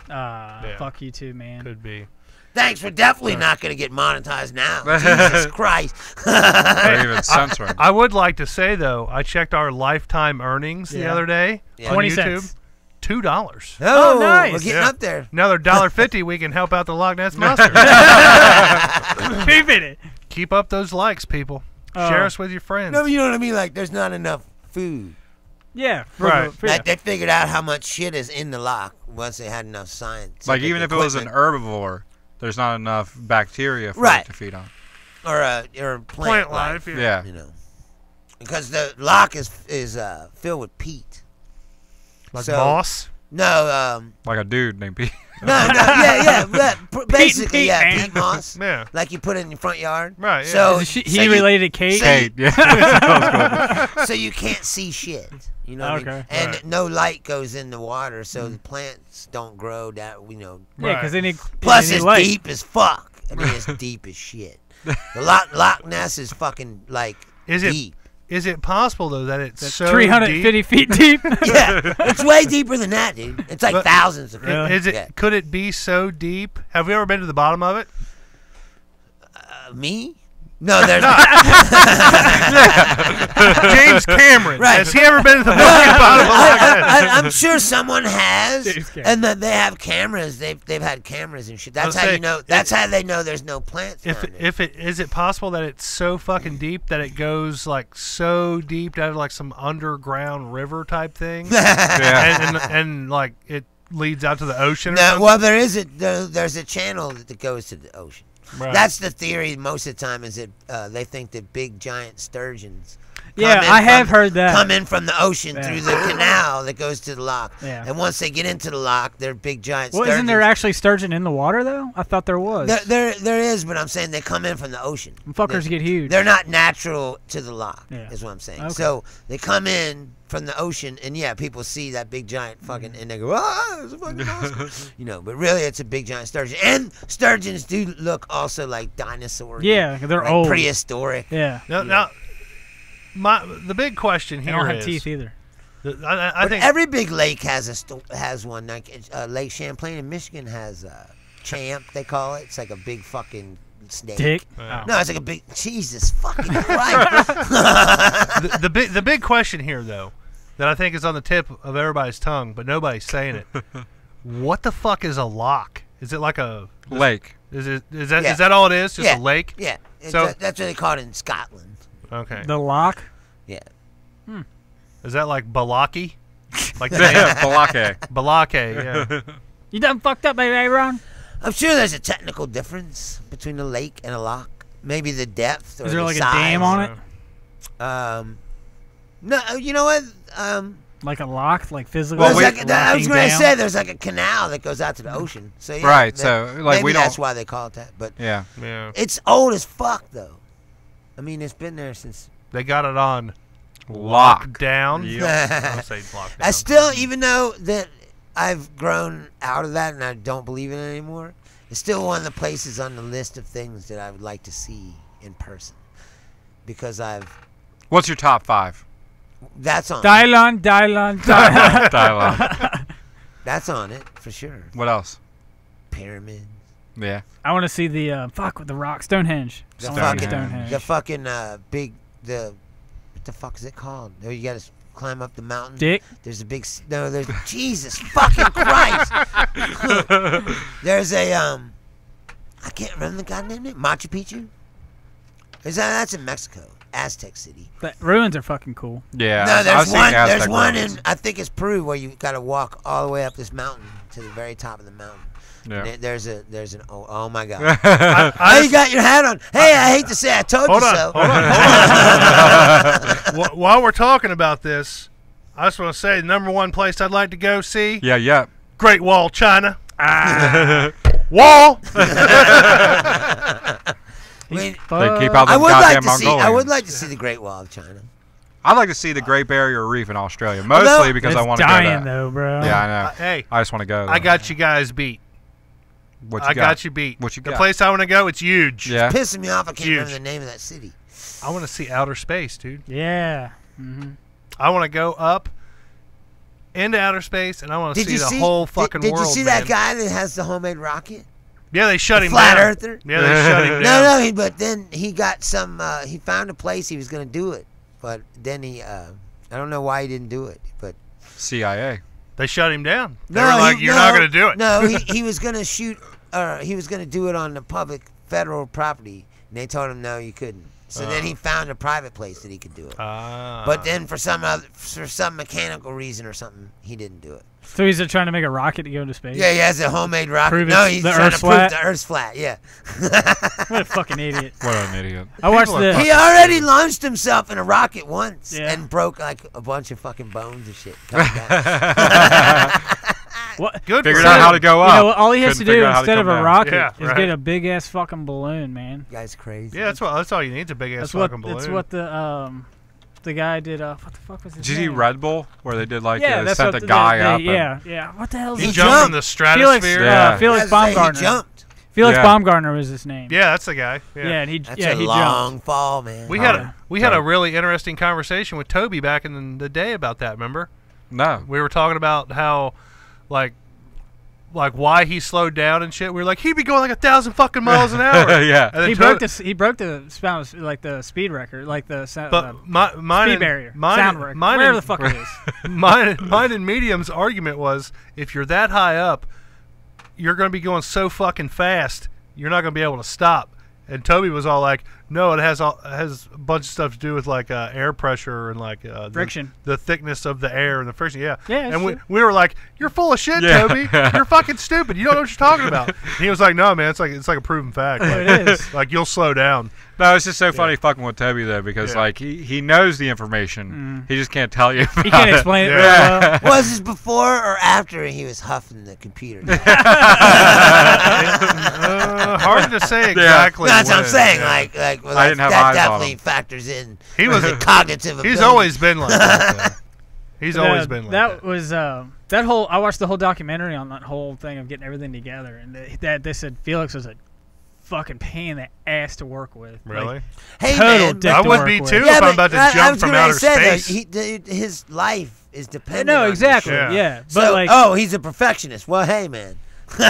Yeah. Fuck you too, man. Could be. Thanks, we're definitely not going to get monetized now. Jesus Christ. Or even censoring. I would like to say, though, I checked our lifetime earnings the Yeah. other day Yeah. on 20 YouTube. cents. $2. Oh, nice. We're getting Yeah. up there. Another $1.50, we can help out the Loch Ness Monster. Tree fitty. Keep up those likes, people. Share us with your friends. No, but you know what I mean? Like, there's not enough food. Yeah. Right. Like, they figured out how much shit is in the loch once they had enough science. Like even if it was an herbivore, there's not enough bacteria for Right. it to feed on. or plant life. yeah. Yeah. Because the loch is filled with peat. Like So- moss. No, Like a dude named Pete. basically, peat, man. peat moss. Yeah. Like you put it in your front yard. Right, yeah. So He related to Kate. Kate. Yeah. so you can't see shit. You know what I mean? Okay. And Right. no light goes in the water, so the plants don't grow that, Yeah, Right. because they need. Plus, they need it's light. deep as fuck. I mean, it's deep as shit. The Loch Ness is fucking, like, Is it deep. Is it possible, though, that it's so 350 feet deep. Yeah, it's way deeper than that, dude. It's like But- thousands of feet. deep? Is it? Yeah. Could it be so deep? Have we ever been to the bottom of it? Me? No, there's James Cameron. Right. Has he ever been to the fucking bottom of Loch Ness? I'm sure someone has, James Cameron. and that they have cameras. They've had cameras and shit. That's Let's how say- you know. That's how they know there's no plants. If down there. if it is it possible that it's so fucking deep that it goes like so deep down to like some underground river type thing, Yeah. and like it leads out to the ocean. Or No, something? well, there's a channel that goes to the ocean. Right. That's the theory most of the time, is that they think that big giant sturgeons Yeah, I have heard that. come in from the ocean Yeah. through the canal that goes to the loch. Yeah. And once they get into the loch, they're big giant Well, sturgeons. isn't there actually sturgeon in the water though? I thought there was. There is, but I'm saying they come in from the ocean. Fuckers get huge. They're not natural to the loch, Yeah. is what I'm saying. Okay. So they come in from the ocean, and yeah, people see that big giant fucking, and they go, ah, it's a fucking monster. You know, but really it's a big giant sturgeon. And sturgeons do look also like dinosaurs. Yeah, they're like old. prehistoric. Yeah. Now, the big question They here don't have is, teeth either. I But think every big lake has one. Like Lake Champlain in Michigan has Champ, they call it. It's like a big fucking snake. Dick. Yeah. No, it's like a big, Jesus fucking Christ. the big question here, though, that I think is on the tip of everybody's tongue, but nobody's saying it. What the fuck is a loch? Is it like a Lake. Is that Yeah. is that all it is? Just Yeah. a lake? Yeah, So- that's what they call it in Scotland. Okay. The lock. Yeah. Is that like Balaki? Like the Yeah, name? Balake. Balake, yeah. You done fucked up, baby, Ron? I'm sure there's a technical difference between a lake and a loch. Maybe the depth or Is there the like size. a dam on it? No, you know what? Like a lock, like physical. Well, Well, I was locking going to down? say there's like a canal that goes out to the ocean. So yeah, Right, that- so, like, maybe we that's don't- why they call it that. But Yeah. Yeah. it's old as fuck, though. I mean, it's been there since. They got it on Lock. lockdown. Yep. I'll say lockdown. I still, even though that I've grown out of that and I don't believe in it anymore, it's still one of the places on the list of things that I would like to see in person. Because What's your top 5? that's on. Dylon. Dialogue. That's on it for sure. What else? Pyramids. Yeah. I want to see the fuck with the rock Stonehenge. The I wanna see fucking, Stonehenge. the fucking big what the fuck is it called? There you gotta climb up the mountain. Dick. There's a big no. There's Jesus fucking Christ. There's a I can't remember the goddamn name. Machu Picchu. That's in Mexico, Aztec City. The ruins are fucking cool. Yeah. No, I've there's seen one. Aztec There's one ruins. in I think it's Peru where you gotta walk all the way up this mountain to the very top of the mountain. Yeah. And there's an oh my god. I Hey, you got your hat on. Hey, I hate to say I told Hold you on, so. hold on. While we're talking about this, I just want to say the number one place I'd like to go see, Yeah. Great Wall, China. Wall. I mean, They keep out I them would like goddamn to see. I Mongolians. would like to see the Great Wall of China. I'd like to see the Great Barrier Reef in Australia, mostly Although- because I It's want to go dying there. though, bro. Yeah, I know. Hey, I just want to go. I though. got you guys beat. What you I got you beat. What you The got? place I want to go, it's huge. Yeah. Pissing me off. I can't Huge. remember the name of that city. I want to see outer space, dude. Yeah. Mm-hmm. I want to go up into outer space, and I want to Did see you the see? whole fucking did world. you see man. that guy that has the homemade rocket? Yeah, they shut The him flat down. earther? Yeah, they shut him down. No. But then he got some. He found a place he was gonna do it, but then he. I don't know why he didn't do it, but CIA. They shut him down. They no, were like, "You're not going to do it." No, he was gonna shoot. He was gonna do it on the public federal property, and they told him no, you couldn't. So then he found a private place that he could do it. But then for some mechanical reason or something, he didn't do it. So he's trying to make a rocket to go into space. Yeah, he has a homemade rocket. Prove No, it's he's the trying Earth's to prove flat? the Earth's flat. Yeah. What a fucking idiot. What an idiot. I watched People are the. He already launched himself in a rocket once Yeah. and broke like a bunch of fucking bones and shit. coming down. What? Good. Figured for out him. how to go up. You know, all he has Couldn't to figure do out how to instead of come a down. rocket Yeah, is right. get a big ass fucking balloon, man. Guy's crazy. Yeah, that's all you need. Is a big ass That's what. fucking balloon. That's what the guy did. What the fuck was his Did you see name? Red Bull where they did like Yeah, that's sent what a guy up? and- Yeah. What the hell is He his jumped jumped. from the stratosphere. Yeah. Felix I was gonna say, Baumgartner. He jumped. Felix Yeah. Baumgartner was his name. Yeah, that's the guy. Yeah, Yeah. and he That's yeah a he long jumped. fall, man. We had yeah. we had a really interesting conversation with Toby back in the day about that. Remember? No. We were talking about how, like why he slowed down and shit. We were like, he'd be going like 1,000 fucking miles an hour. Yeah. And then He broke the speed record, like the But mine speed and, barrier, mine, sound and- record, mine whatever and- the fuck it is. mine and Medium's argument was, if you're that high up, you're going to be going so fucking fast, you're not going to be able to stop. And Toby was all like, "No, it has a bunch of stuff to do with like air pressure and like friction, the thickness of the air and the friction." Yeah, yeah. And we were like, "You're full of shit, Toby. You're fucking stupid. You don't know what you're talking about." And he was like, "No, man, it's like a proven fact. Like, it is. Like you'll slow down." No, it's just so funny fucking with Toby though, because like he knows the information, he just can't tell you. About he can't explain it. Really well. Was this before or after he was huffing the computer? Hard to say exactly. That's what I'm saying. Yeah. Like well, I didn't have that eyes on definitely him. factors in. He was the cognitive. He's ability. always been like that. Though. He's always been like that. That was that whole. I watched the whole documentary on that whole thing of getting everything together, and they said Felix was a fucking pain in the ass to work with. Really? Like, Hey total man, dick I to would work be with. too yeah, if I'm but about to jump was from gonna outer say space. that his life is dependent. No, on exactly. This shit. Yeah, but So, like, he's a perfectionist. Well, hey man. no,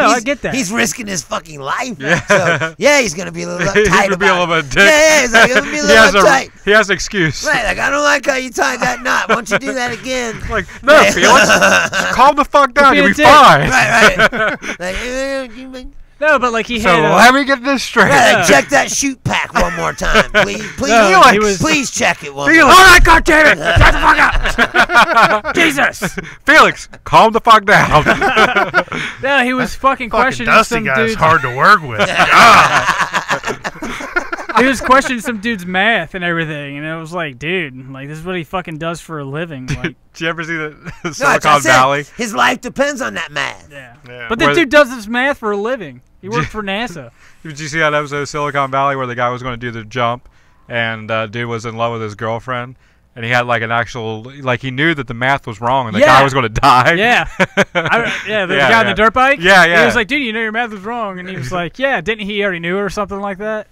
I He's- get that. He's risking his fucking life. Yeah. So, yeah, he's going to be a little uptight He's gonna about be a little it. bit dick. Yeah, he's like, gonna be a he little has uptight. he has an excuse. Right, like, I don't like how you tied that knot. Why don't you do that again? Like, no, Felix, just calm the fuck down. be a You'll be dick. fine. Right. Like, no, but like he So had. let me get this straight. right, like, check that shoot pack one more time. Please, No, he was- please check it one Felix. more All time. right, God damn it! Shut the fuck up! Jesus, Felix, calm the fuck down. No, he was fucking Fucking questioning Dusty some guy's dude's. hard to work with. He was questioning some dude's math and everything, and it was like, dude, like this is what he fucking does for a living. Like, Did you ever see the No, that's Silicon what I said. Valley? His life depends on that math. yeah. Yeah. But this Where- dude does this math for a living. He worked for NASA. Did you see that episode of Silicon Valley where the guy was going to do the jump, and dude was in love with his girlfriend, and he had like an actual like he knew that the math was wrong, and the Yeah. guy was going to die. Yeah, the Yeah, guy on the dirt bike. Yeah, yeah. He was like, dude, you know your math was wrong, and he was like, yeah, didn't he already knew or something like that?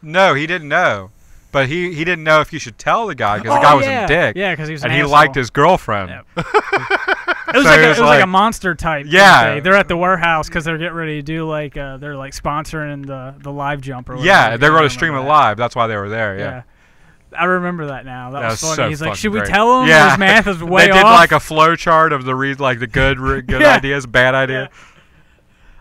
No, he didn't know, but he didn't know if you should tell the guy because the guy was yeah. a dick. Yeah, because he was and an he asshole. liked his girlfriend. Yeah. It was So like he a, was it was like a like- monster type. Yeah. thing. They're at the warehouse because they're getting ready to do like they're like sponsoring the live jump or whatever. Yeah, they're I going to remember stream it that. live. That's why they were there. Yeah. Yeah. I remember that now. That That was was funny. so He's like, fucking should we great. tell him Yeah. his math is way They did off? like a flow chart of the like the good Yeah. ideas, bad idea.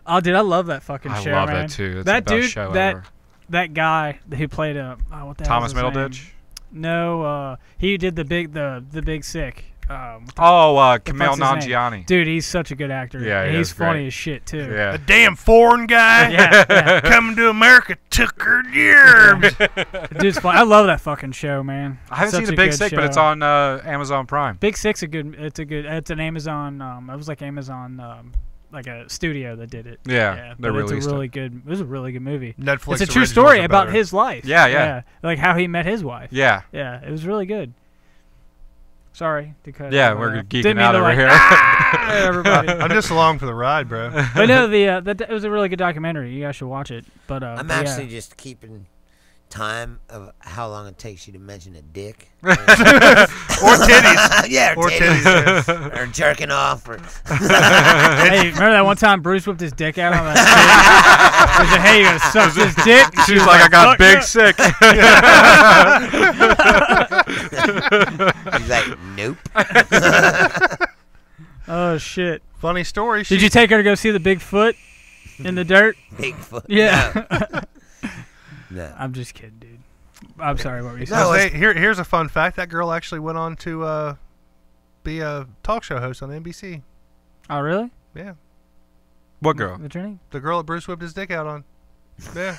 Oh, dude, I love that fucking I show, love man. that too. It's That the best dude, show that ever. that guy who played what the hell Thomas was his name? Middleditch. No, he did the big sick. What the Oh, fuck's Camille his name? Nanjiani. Dude, he's such a good actor. Yeah, and he he's is funny great. as shit too. Yeah. A damn foreign guy yeah. coming to America took her years. Dude's fun. I love that fucking show, man. I haven't Such seen The a Big good Sick, but it's show. on Amazon Prime. Big Sick's it's an Amazon. It was like Amazon, like a studio that did it. Yeah, they but it's released a it. really good. It was a really good movie. Netflix. It's a true originals story are about better. his life. Yeah. Like how he met his wife. Yeah. Yeah, it was really good. Sorry to cut. Yeah, over we're that. geeking Didn't mean out to, over like, here. "Ah!" everybody. I'm just along for the ride, bro. But no, it was a really good documentary. You guys should watch it. But I'm but actually yeah. just keeping time of how long it takes you to mention a dick. Or titties. Yeah, or Or titties. titties. Or jerking off. Or Hey, remember that one time Bruce whipped his dick out on that chick? He said, "Hey, you gonna suck this dick?" She She's was like, I got "Fuck big yeah." sick. he's like, nope. Oh shit! Funny story. Did you take her to go see the Bigfoot in the dirt? Bigfoot. Yeah. No. I'm just kidding, dude. I'm sorry. What were you No, saying? Here's a fun fact. That girl actually went on to be a talk show host on NBC. Oh, really? Yeah. What girl? What's your name? The girl that Bruce whipped his dick out on. Yeah.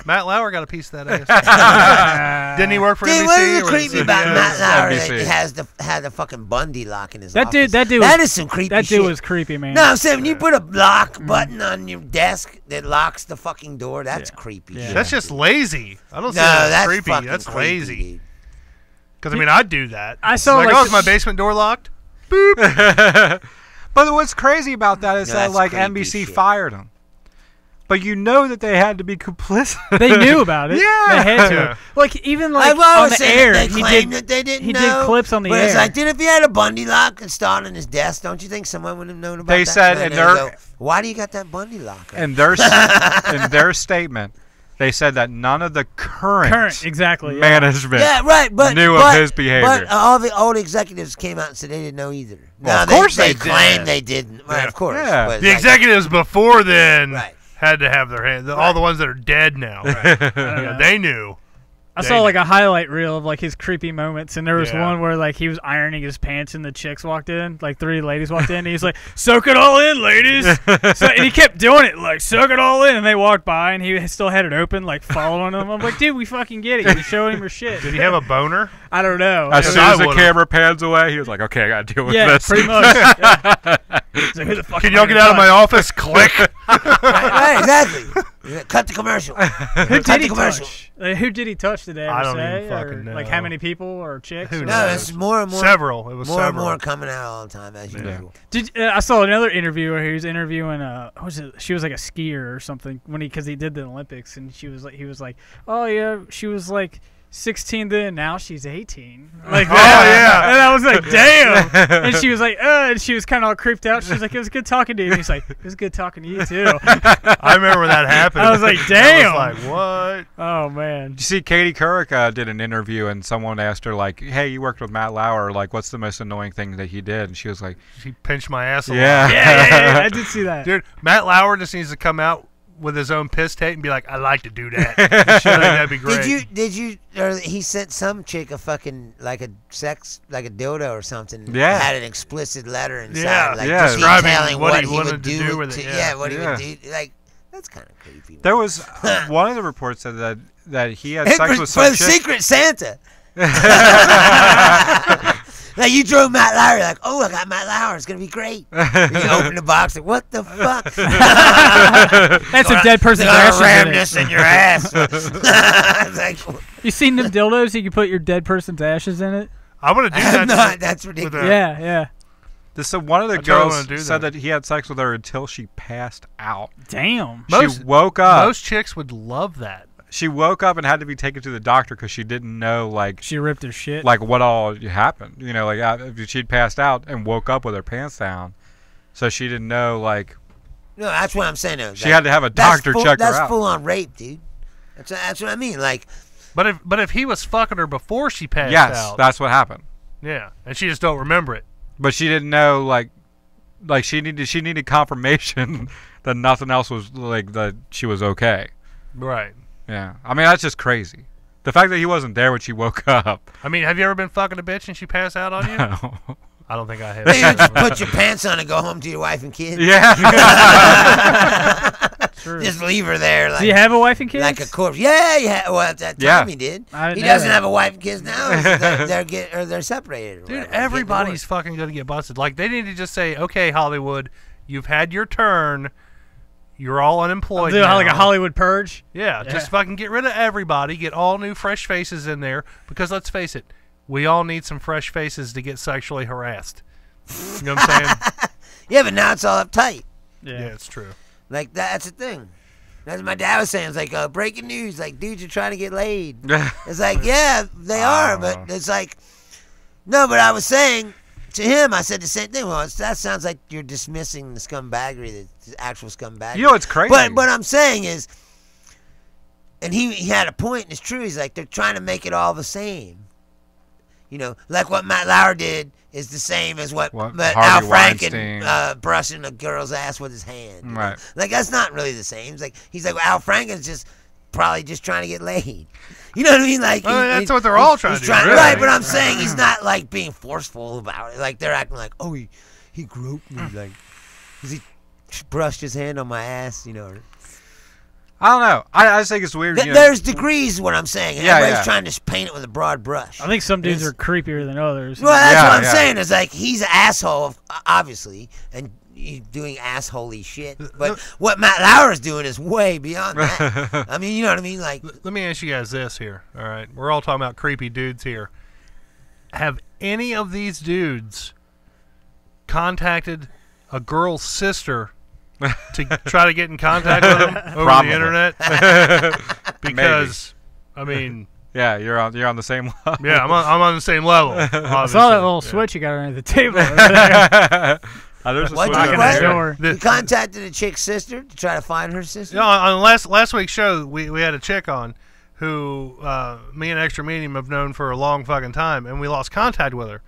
Matt Lauer got a piece of that ass. Didn't he work for Dude, NBC? what or is was creepy it- about yeah. Matt Lauer NBC. that had the fucking Bundy lock in his That office? dude That was is some creepy that shit. dude was creepy, man. No, I'm saying when you put a lock button on your desk that locks the fucking door, that's creepy. Yeah. shit. That's just lazy. I don't no, see that as that's creepy. fucking That's creepy, lazy. dude. Because I mean, I'd do that. I saw, like, like, oh, is my basement door locked? But what's crazy about that is No, that that's like creepy NBC shit. fired him. But you know that they had to be complicit. They knew about it. Yeah. They had to. Yeah. Like even like I've always on the said air, that they he claimed did. that they didn't he know. did clips on the but it's air. like, dude, if he had a Bundy lock installed on his desk, don't you think someone would have known about They that? said, And and they they're- go, why do you got that Bundy lock? in their statement, they said that none of the current exactly. Yeah. management Yeah, right. But knew but, of his behavior. But all the old executives came out and said they didn't know either. Well, No, of course they they claimed did. they didn't. Right, Yeah. of course. Yeah. but The like- executives before then Right. had to have their hands. All the ones that are dead now. Yeah, they knew. I saw like a highlight reel of like his creepy moments, and there was one where like he was ironing his pants, and the chicks walked in, like 3 ladies walked in, and he's like, "Soak it all in, ladies." And he kept doing it, like, "Soak it all in," and they walked by, and he still had it open, like following them. I'm like, dude, we fucking get it. You showing him your shit. Did he have a boner? I don't know. As soon as the camera pans away, he was like, "Okay, I gotta deal with this." Yeah, pretty much. Yeah. Like, who the fuck Can y'all get out of my office? Click. Right, exactly. Cut the commercial. Who did he touch? Like, who did he touch today? I don't even fucking know. Like how many people or chicks? Who No, knows? it's more and more. Several. It was more several. and more coming out all the time as usual. I saw another interview where he was interviewing. She was like a skier or something because he did the Olympics, and he was like, oh yeah, she was like 16 then, now she's 18. Like that. Yeah. And I was like, damn. And she was like, and she was kind of all creeped out. She was like, it was good talking to you. And he's like, it was good talking to you too. I remember that happened. I was like, damn. I was like, what? Oh man. Did you see Katie Couric did an interview, and someone asked her like, "Hey, you worked with Matt Lauer. Like, what's the most annoying thing that he did?" And she was like, She pinched my ass a lot. Yeah. I did see that. Dude, Matt Lauer just needs to come out with his own piss tape and be like, I like to do that. I think that'd be great. Did you, or he sent some chick a fucking, like a dildo or something. Yeah. Had an explicit letter inside. Yeah, like yeah. detailing What he he wanted would to do with it, yeah. what he would do. Like, that's kind of creepy. there was one of the reports said that he had Hey, sex for with some chick. Secret Santa. Like, you drove Matt Lauer, you're like, oh, I got Matt Lauer, it's gonna be great. And you open the box, like, what the fuck? That's a dead person's ass. Ram this in your ass. It's like, You seen them dildos? You can put your dead person's ashes in it. I want to do I'm that. not, that's ridiculous. Yeah. So one of the I totally wanna girls do said that. that he had sex with her until she passed out. Damn. She woke up. Most chicks would love that. She woke up and had to be taken to the doctor because she didn't know, like, She ripped her shit. like what all happened. You know, like she'd passed out and woke up with her pants down, so she didn't know. Like, No, that's what I'm saying. Though. she had to have a doctor check her out. That's full on rape, dude. That's what I mean. Like, But if he was fucking her before she passed Yes, out, that's what happened. yeah, and she just don't remember it. But she didn't know, like she needed confirmation that nothing else was, like, that she was okay. Right. Yeah, I mean, that's just crazy. The fact that he wasn't there when she woke up. I mean, have you ever been fucking a bitch and she passed out on you? No. I don't think I have. you just put your pants on and go home to your wife and kids. Yeah. True. Just leave her there. Like, Do you have a wife and kids? like a corpse? Yeah. Well, at that time Yeah. he did. I didn't He know doesn't that. have a wife and kids now. They're separated. or Dude, whatever, everybody's getting fucking gonna get busted. Like, they need to just say, okay, Hollywood, you've had your turn. You're all unemployed Do now. like a Hollywood purge. Yeah, Yeah. just fucking get rid of everybody. Get all new, fresh faces in there. Because let's face it, we all need some fresh faces to get sexually harassed. You know what I'm saying? Yeah, but now it's all uptight. Yeah, it's true. Like, that's the thing. That's what my dad was saying. It's like, breaking news. Like, dudes are trying to get laid. It's like, yeah, they are. But it's like, no, but I was saying to him, I said the same thing. Well, that sounds like you're dismissing the scumbaggery, the actual scumbaggery. You know what's crazy? But what I'm saying is, and he had a point, and it's true. He's like, they're trying to make it all the same. You know, like what Matt Lauer did is the same as what Al Harvey Franken Weinstein. brushing a girl's ass with his hand. you know? Right. Like, that's not really the same. He's like, well, Al Franken's just probably just trying to get laid. You know what I mean? Like, That's what they're all trying to do. Really. Right, but I'm saying he's not like being forceful about it. Like, they're acting like, oh, he groped me, like, 'cause he brushed his hand on my ass, you know. I don't know. I just think it's weird. You know, There's degrees, what I'm saying. And Yeah, everybody's yeah. trying to paint it with a broad brush. I think some dudes It's- are creepier than others. Well, that's Yeah, what I'm yeah. saying. Is like, he's an asshole, obviously, and he's doing assholey shit. But what Matt Lauer is doing is way beyond that. I mean, you know what I mean? Like, Let me ask you guys this here. All right, we're all talking about creepy dudes here. Have any of these dudes contacted a girl's sister to try to get in contact with them over Probably. the internet? Because, I mean, yeah, you're on the same level. yeah, I'm on the same level. I saw that obviously. little Yeah. switch you got under the table. Over there. There's a What switch did in you there. say? Door. you contacted a chick's sister to try to find her sister? You know, on last week's show, we had a chick on who me and Extra Medium have known for a long fucking time, and we lost contact with her.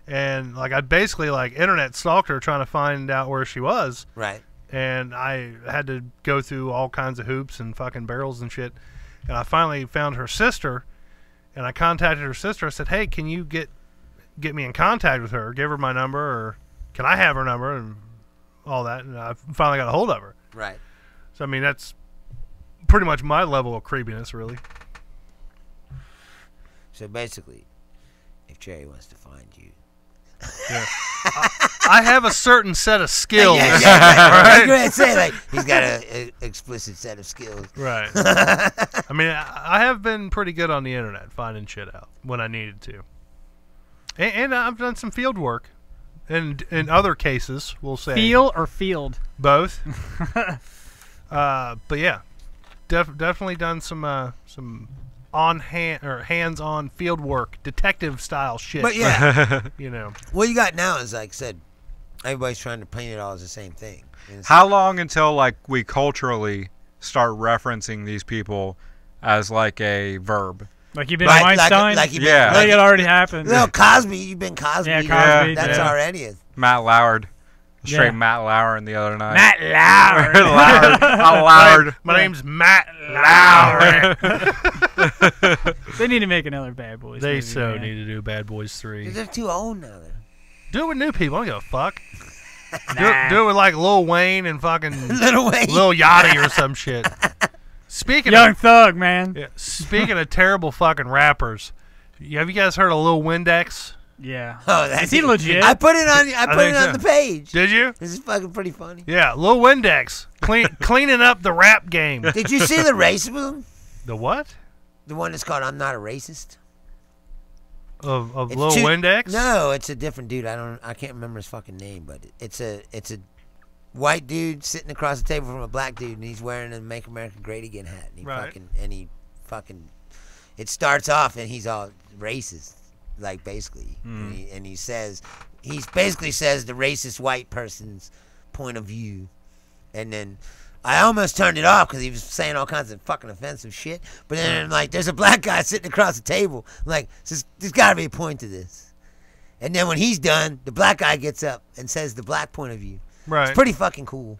And like, I basically like internet stalked her trying to find out where she was. Right. and I had to go through all kinds of hoops and fucking barrels and shit. And I finally found her sister, and I contacted her sister. I said, "Hey, can you get me in contact with her? Give her my number, or can I have her number?" And all that. And I finally got a hold of her. Right. So I mean, that's pretty much my level of creepiness, really. So basically, if Cherry wants to find you, Yeah. I have a certain set of skills. yeah, Right? go ahead and say like he's got a explicit set of skills. Right. I mean, I have been pretty good on the internet finding shit out when I needed to, and I've done some field work, and in other cases, we'll say Field? both. But yeah, definitely done some on hand or hands-on field work, detective style shit. But yeah, you know, what you got now is like I said, everybody's trying to paint it all as the same thing. How long until like we culturally start referencing these people as like a verb? Like you've been Right, Weinstein? like you've Yeah. been, Like it already happened. no, Cosby, you've been Cosby. Yeah, Cosby, That's yeah. already it. Matt Lauer. Straight Yeah. Matt Lauer the other night. Matt Lauer. Lauer. my name's Matt Lauer. They need to make another Bad Boys They movie, so man. need to do Bad Boys 3. They're too old now. Though. Do it with new people. I don't give a fuck. Do it with like Lil Wayne and fucking Little Wayne. Lil Yachty or some shit. Speaking Young of Thug, man. yeah, speaking of terrible fucking rappers, have you guys heard of Lil Windex? Yeah. Oh, that's Is he legit? I put it on. I put think it on so. the page. Did you? This is fucking pretty funny. Yeah, Lil Windex cleaning up the rap game. Did you see the racism? The what? The one that's called "I'm Not a Racist." Of It's Lil two- Windex? No, it's a different dude. I can't remember his fucking name, but it's a white dude sitting across the table from a black dude, and he's wearing a "Make America Great Again" hat. And he Right. it starts off and he's all racist, like basically, and he basically says the racist white person's point of view, and then. I almost turned it off because he was saying all kinds of fucking offensive shit. But then, like, there's a black guy sitting across the table. I'm like, there's got to be a point to this. And then when he's done, the black guy gets up and says the black point of view. Right. It's pretty fucking cool.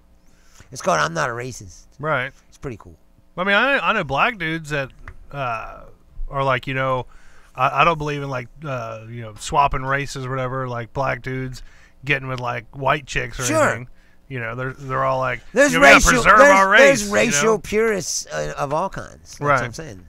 It's called "I'm Not a Racist." Right. It's pretty cool. I mean, I know black dudes that are like, you know, I don't believe in like, you know, swapping races or whatever. Like black dudes getting with like white chicks or Sure. anything. You know, they're all like, There's you know, we gotta racial, preserve our race. there's you racial know? purists of all kinds. That's Right. what I'm saying.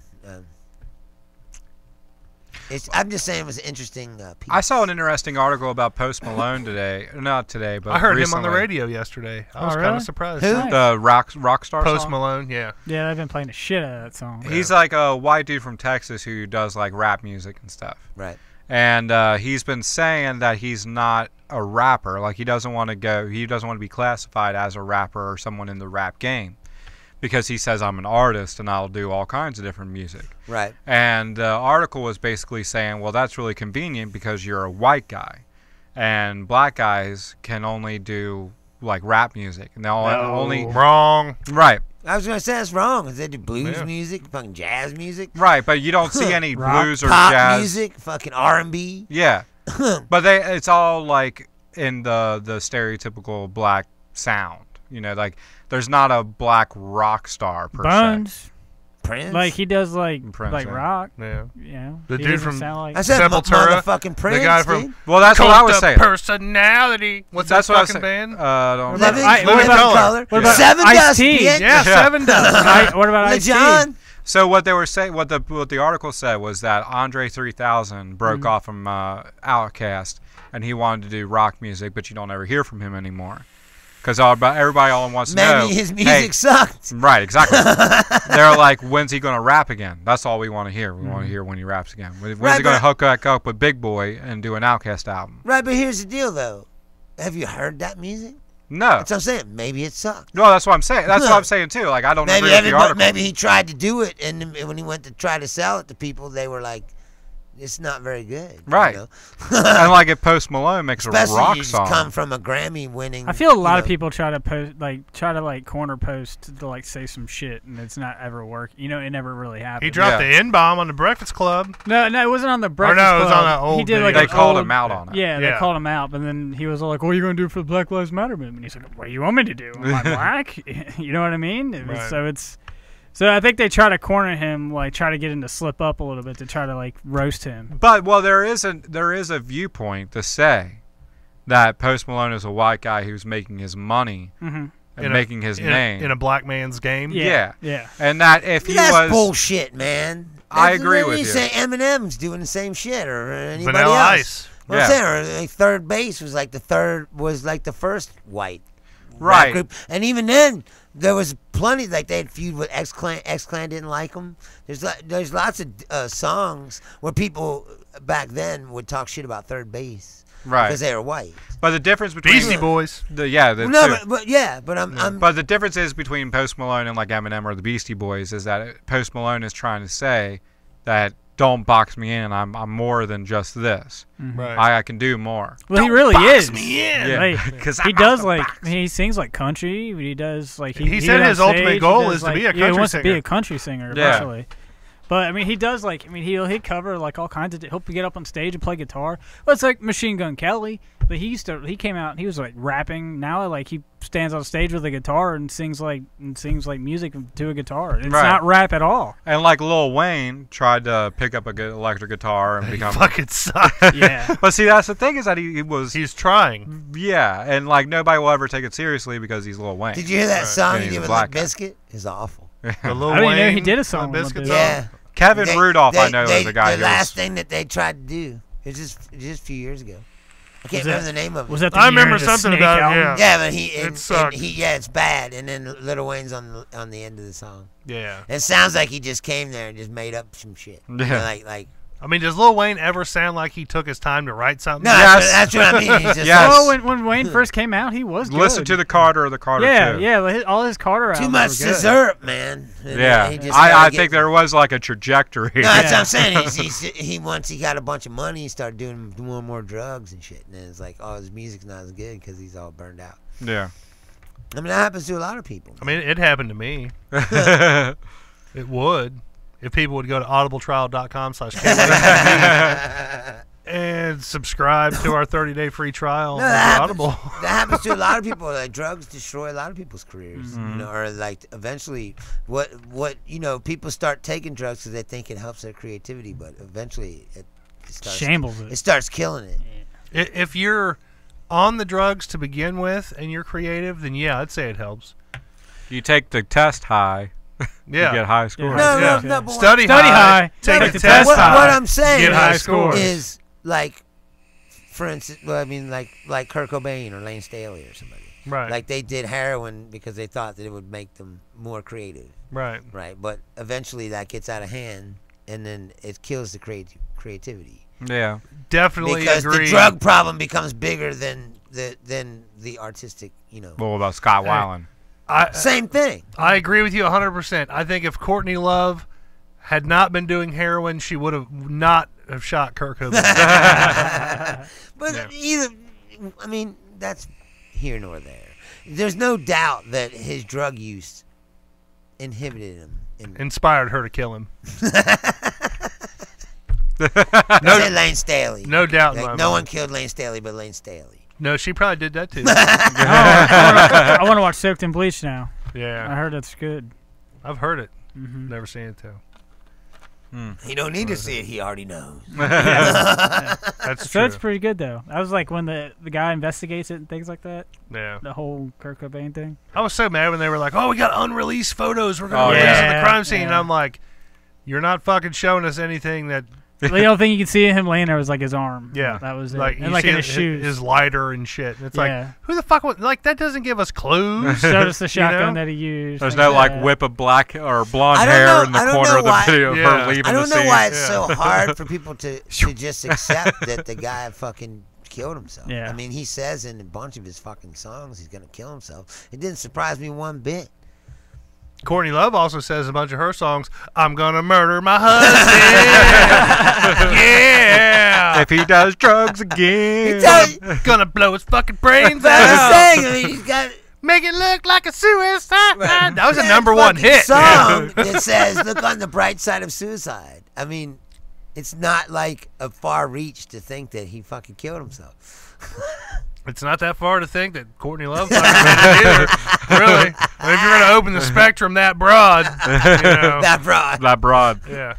I'm just saying it was an interesting piece. I saw an interesting article about Post Malone today. Not today, but I heard recently. him on the radio yesterday. I was kind really? of surprised. Who? The rock star Post song? Malone, yeah. Yeah, they've been playing the shit out of that song. He's like a white dude from Texas who does like rap music and stuff. Right. And he's been saying that he's not a rapper. Like he doesn't want to be classified as a rapper or someone in the rap game, because he says I'm an artist and I'll do all kinds of different music. Right. And the article was basically saying, well, that's really convenient because you're a white guy, and black guys can only do like rap music, and they'll only Wrong. right. I was gonna say that's wrong. 'Cause they do blues Yeah. music, fucking jazz music, Right, but you don't see any Rock, blues or pop jazz music, fucking R&B. Yeah, but it's all like in the stereotypical black sound. You know, like there's not a black rock star per se. Buns. Prince. Like he does like Prince, like yeah. rock. Yeah. You know, The he dude doesn't from- sound like I said Sepultura, motherfucking Prince, the guy dude. from Well, that's what I was Cult of saying. Personality. What's That's that what I was fucking saying. band? I don't What about- know. Living, what Living about- Color. what about Seven Ice-T? Dust, bitch. Yeah, Seven Dust. What about Ice-T? LeJon. So what they were saying, what the article said was that Andre 3000 broke off from Outkast, and he wanted to do rock music, but you don't ever hear from him anymore, because everybody all wants to know. Maybe his music hey, sucked. Right, exactly. They're like, when's he going to rap again? That's all we want to hear. We want to hear when he raps again. When's Right, he going to but- hook back up with Big Boy and do an Outkast album? Right, but here's the deal, though. Have you heard that music? No. That's what I'm saying. Maybe it sucked. No, that's what I'm saying. That's what I'm saying too. Like I don't Maybe agree with the article. maybe he tried to do it, and when he went to try to sell it to people, they were like, it's not very good. Right. You know? And like if Post Malone makes Especially a rock you song. come from a Grammy-winning. I feel a lot of people try to corner post to like say some shit, and it's not ever work. You know, it never really happened. He dropped the N-bomb on the Breakfast Club. No, it wasn't on the Breakfast Club. Club. It was on an old He did like they an called old- him out on it. Yeah, they called him out, but then he was all like, "What are you going to do for the Black Lives Matter movement?" He's like, "What do you want me to do? Am I black?" You know what I mean? So I think they try to corner him, like try to get him to slip up a little bit to try to like roast him. But there is a viewpoint to say that Post Malone is a white guy who's making his money and making his name in a black man's game. Yeah. Yeah. And that if he That's was bullshit, man. I agree with you. Say Eminem's doing the same shit or anybody Vanilla else. Ice. Well, Yeah. I'm saying, or, like, third base was like the first white Right. rap group, and even then there was plenty like they had feud with X-Clan. X-Clan didn't like them. There's lots of songs where people back then would talk shit about third base right. because they were white. But the difference between Beastie Boys. but I'm But the difference is between Post Malone and like Eminem or the Beastie Boys is that Post Malone is trying to say that don't box me in. I'm more than just this. Right. I can do more. Well, he really box is. me in. Yeah. Like, Because he does he sings like country. He does like He said his ultimate goal is to be a he country wants to be singer. a country singer Yeah. eventually. But I mean, he does like. I mean, he'll cover like all kinds of. He'll get up on stage and play guitar. Well, it's like Machine Gun Kelly. But he came out. He was like rapping. Now like he stands on stage with a guitar and sings like music to a guitar. It's Right. not rap at all. And like Lil Wayne tried to pick up a good electric guitar and become. Fucking sucks. Yeah. But see, that's the thing is that he was. He's trying. Yeah, and like nobody will ever take it seriously because he's Lil Wayne. Did you hear that song And he he's did a with black Limp guy. Bizkit? It's awful. The Lil I didn't know Wayne, he did a song with Biscuit Limp song. Yeah. Kevin Rudolph, I know, is a guy The who last was. thing that they tried to do. It was just a few years ago. I can't remember the name of it. Was that the I year remember of the something Snake about it, album? yeah. Yeah, but It sucked. it's bad. And then Lil Wayne's on the end of the song. Yeah. It sounds like he just came there and just made up some shit. You know, Yeah. like I mean, does Lil Wayne ever sound like he took his time to write something? no, Yes. that's what I mean. He's just Yes. Well, when Wayne first came out, he was good. Listen to the Carter or the Carter Yeah, 2. yeah. All his Carter too albums much were good. dessert, man. And Yeah, he just I gotta think get- there was like a trajectory. No, that's Yeah. what I'm saying. He once he got a bunch of money, he started doing more and more drugs and shit. And then it's like, oh, his music's not as good because he's all burned out. Yeah. I mean, that happens to a lot of people. I mean, it happened to me. It would. If people would go to audibletrial.com/KYHBB and subscribe to our 30-day free trial No, on that happens, Audible. that happens to a lot of people. Like drugs destroy a lot of people's careers, you know, or like eventually, what people start taking drugs because they think it helps their creativity, but eventually it starts Shambles it. It starts killing it. If you're on the drugs to begin with and you're creative, then yeah, I'd say it helps. You take the test high, Yeah. you get high scores. No, Yeah. no, but Study Study high, high, take take the the test test high. what I'm saying Get high is, scores. is like, for instance, well, I mean, like Kurt Cobain or Lane Staley or somebody. Right. Like they did heroin because they thought that it would make them more creative, Right. right? But eventually that gets out of hand, and then it kills the creativity. Yeah. Definitely Because agree. the drug problem becomes bigger than the artistic, What about Scott Weiland? Same thing. I agree with you 100%. I think if Courtney Love had not been doing heroin, she would have not have shot Kurt Cobain. But either, I mean, that's here nor there. There's no doubt that his drug use inhibited him. Inspired her to kill him. No, Lane Staley. No doubt in Like, my no mind. one killed Lane Staley but Lane Staley. No, she probably did that too. I want to watch Soaked in Bleach now. I Yeah. heard that's good. I've heard it. Never seen it too. He don't need to see it. He already knows. That's So true. it's pretty good though. I was like when the guy investigates it and things like that. Yeah. The whole Kurt Cobain thing. I was so mad when they were like, "Oh, we got unreleased photos. We're gonna Oh, release yeah. at the crime scene." And Yeah. I'm like, "You're not fucking showing us anything that." The only thing you can see of him laying there was like his arm. Yeah, that was it. like And you like see in his shoes. his lighter and shit. And it's Yeah. like, who the fuck? Like that doesn't give us clues. Showed us the shotgun know? that he used. There's things no like that. whip of black or blonde I don't hair know- in the I don't corner know of the why- video of Yeah. her leaving I don't the know scene. why it's Yeah. so hard for people to just accept that the guy fucking killed himself. Yeah. I mean, he says in a bunch of his fucking songs he's gonna kill himself. It didn't surprise me one bit. Courtney Love also says a bunch of her songs, I'm gonna murder my husband. Yeah. If he does drugs again, Gonna blow his fucking brains But I'm out. saying, I mean, he's got Make it look like a suicide. Right. That was a that number one fucking hit. song that says, look on the bright side of suicide. I mean, it's not like a far reach to think that he fucking killed himself. It's not that far to think that Courtney Love fucking made it either. Really. I mean, if you're going to open the spectrum that broad, you know. That broad. that broad. Yeah.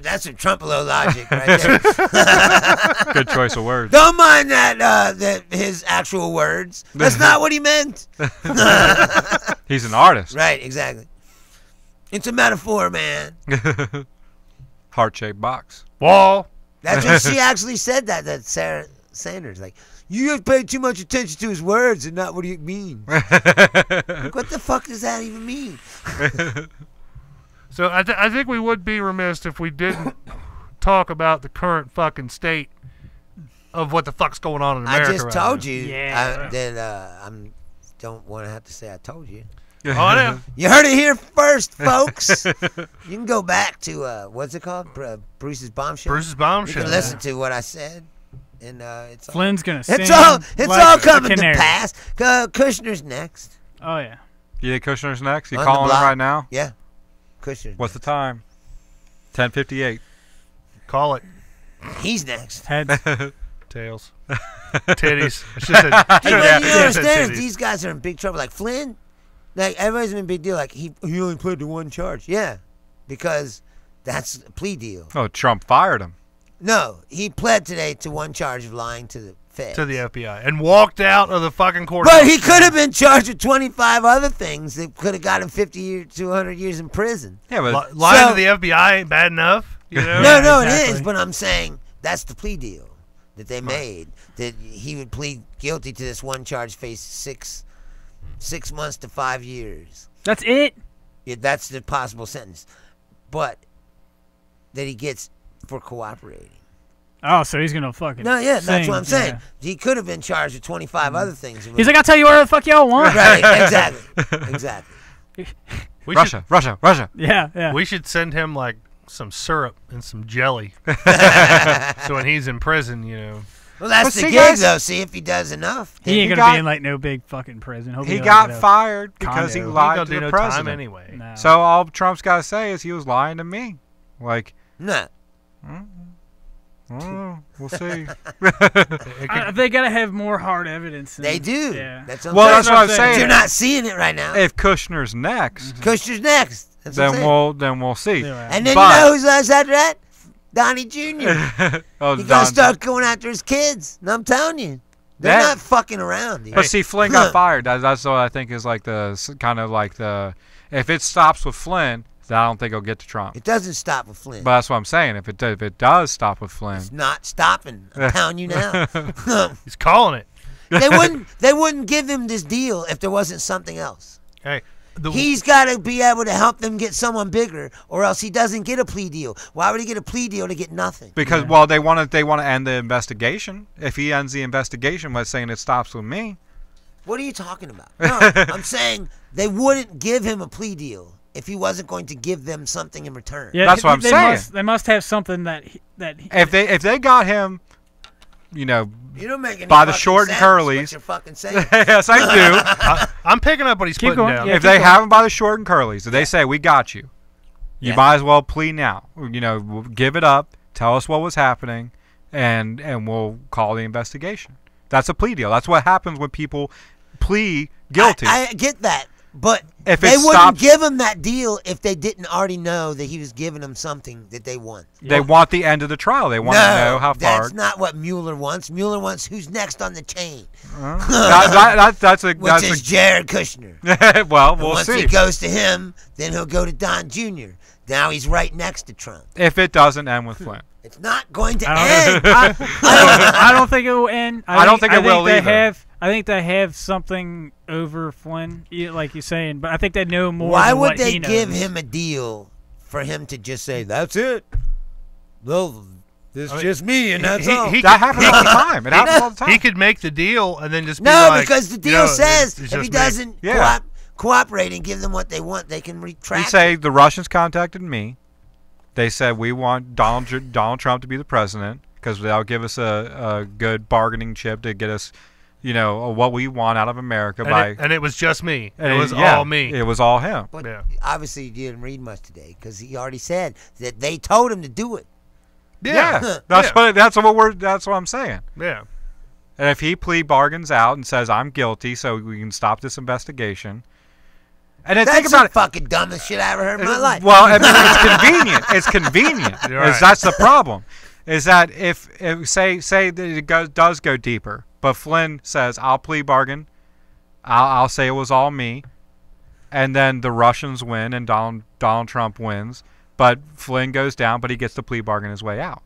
That's some Trumpelo logic right there. Good choice of words. Don't mind that his actual words. That's not what he meant. He's an artist. Right, exactly. It's a metaphor, man. Heart-shaped box. Wall. That's what she actually said. That Sarah Sanders, like, you have paid too much attention to his words and not what he means. Like, what the fuck does that even mean? So I think we would be remiss if we didn't talk about the current fucking state of what the fuck's going on in America. I just right told now. you Yeah. that I don't want to have to say I told you. Oh, I know. You heard it here first, folks. You can go back to what's it called, Bruce's Bombshell. Bruce's You Bombshell. can listen to what I said, and it's all, Flynn's gonna sing. it's all like a coming to canary. pass. Kushner's next. Oh yeah. You think Kushner's next? You On the calling him block. right now? Yeah, Kushner's. What's the time? 10:58. Call it. He's next. Heads. Tails. Titties. I should have said, Hey, should what have you said understand is titties. these guys are in big trouble. Like Flynn, like everybody's in a big deal. Like he only pled to one charge. Yeah, because that's a plea deal. Oh, Trump fired him. No, he pled today to one charge of lying to the Fed. To the FBI. And walked out of the fucking courthouse. But he could have been charged with 25 other things that could have got him 50 years to 100 years in prison. Yeah, but Lying So- to the FBI ain't bad enough. You know? No, it exactly. is. But I'm saying that's the plea deal that they made. That he would plead guilty to this one charge, face 6 months to 5 years. That's it. Yeah, that's the possible sentence. But that he gets for cooperating. Oh, so he's gonna fucking. No, yeah, that's sing, what I'm saying. yeah. He could have been charged with 25 other things. He's like, I'll tell you whatever the fuck y'all want. right, exactly. We Russia. Yeah, yeah. We should send him like some syrup and some jelly. So when he's in prison, you know. Well, that's But the see, gig, guys- though. See if he does enough. he ain't he gonna got- be in like no big fucking prison. He'll He be got like, fired because he condo. He ain't lied gonna to do the no president. time anyway. No. So all Trump's got to say is he was lying to me. Like, No. we'll see. They gotta have more hard evidence. They do. Yeah. That's what Well, I'm that's saying. what I'm But saying. you're not seeing it right now. If Kushner's next, Kushner's next. That's what I'm saying. then we'll see. Yeah. And then But- you know who's after that? Donnie Jr. Oh, He's Don- gonna start going after his kids. And I'm telling you, they're That- not fucking around. Dude. But see, Flynn got fired. That's what I think is like kind of like the. If it stops with Flynn, then I don't think it'll get to Trump. It doesn't stop with Flynn. But that's what I'm saying. If it does stop with Flynn, It's not stopping. I'm telling you now. He's calling it. They wouldn't give him this deal if there wasn't something else. Hey, He's got to be able to help them get someone bigger, or else he doesn't get a plea deal. Why would he get a plea deal to get nothing? because well, they want to end the investigation. If he ends the investigation by saying it stops with me, What are you talking about? No, I'm saying they wouldn't give him a plea deal if he wasn't going to give them something in return. Yeah, That's what I'm they saying. They must have something that if they got him, you know, You don't make any By the fucking short and sense curlies. what you're fucking saying. yes, I do. I'm picking up what he's Keep putting going, down. yeah. If they have him by the short and curlies, if they say we got you, you Yeah. might as well plea now. You know, we'll give it up. Tell us what was happening, and we'll call the investigation. That's a plea deal. That's what happens when people plea guilty. I get that, but If they it wouldn't stops- give him that deal if they didn't already know that he was giving them something that they want. They want the end of the trial. They want to know how far. that's not what Mueller wants. Mueller wants who's next on the chain, That's a. which That's is Jared Kushner. a well, And we'll once see. he goes to him, then he'll go to Don Jr. Now he's right next to Trump. If it doesn't end with Flynn. It's not going to I end. I don't think it will end. I don't think it will they either. I think they have something over Flynn, like you're saying, but I think they know more. Why than would what they he knows. give him a deal for him to just say, that's it? Well, this is just me, and that's all. That happens all the time. It happens all the time. He could make the deal and then just be No, like, because the you deal know, says it's if just he me. doesn't Yeah. cooperate and give them what they want, they can retract. You say the Russians contacted me. They said we want Donald Trump to be the president because that'll give us a good bargaining chip to get us, what we want out of America. And it was just me. It was all me. It was all him. But obviously you didn't read much today because he already said that they told him to do it. Yeah, that's what I'm saying. Yeah. And if he plea bargains out and says I'm guilty, so we can stop this investigation. And then think about the fucking dumbest shit I ever heard in my life. Well, I mean, it's convenient. It's convenient. Right. That's the problem. Is that if say that it does go deeper, but Flynn says I'll plea bargain, I'll say it was all me, and then the Russians win and Donald Trump wins, but Flynn goes down, but he gets the plea bargain his way out.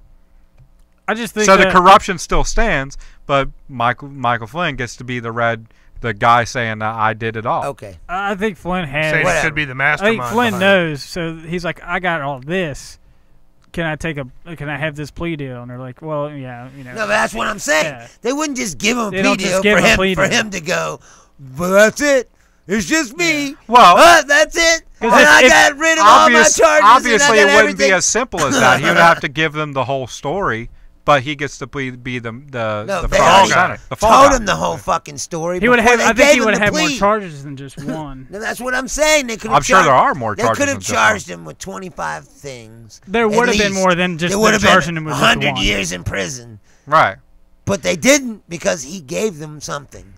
I just think so the corruption still stands, but Michael Flynn gets to be the guy saying I did it all. Okay. I think Flynn has. Saying he could be the mastermind. I think Flynn knows, so he's like, I got all this. Can I have this plea deal? And they're like, well, yeah, No, but that's what I'm saying. Yeah. They wouldn't just give him a They plea don't just deal give him a plea for deal. him to go, well, that's it. It's just me. Yeah. Well, that's it. And if- I got rid of all my charges. Obviously, and I it got wouldn't be everything. as simple as that. He would have to give them the whole story, but he gets to be the they fall already guy. The fall told guy. him the whole fucking story. He would before have. they I think gave he him would the have had more plea. charges than just one. No, that's what I'm saying. They could. I'm sure there are more They charges could than have just charged him with 25 things. There at would have been least. more than just There would have been charging him with just 100 one. years in prison. Right. But they didn't because he gave them something,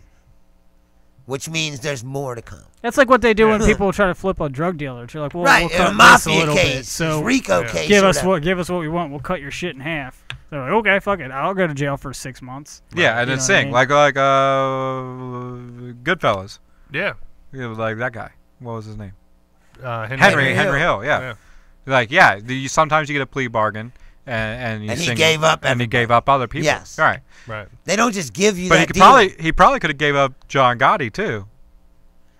which means there's more to come. That's like what they do when people try to flip a drug dealer. They're like, well, Right, we'll in cut a this mafia a little case, bit. So RICO case. give or us whatever. what we want. We'll cut your shit in half. They're like, okay, fuck it. I'll go to jail for 6 months. Yeah, and You then know sing what I mean? like Goodfellas. Yeah. It was like that guy. What was his name? Henry Hill. Yeah. Like sometimes you get a plea bargain, and you And he sing, gave up and he gave up other people. Yes. Right. Right. They don't just give you But that he probably could have gave up John Gotti too.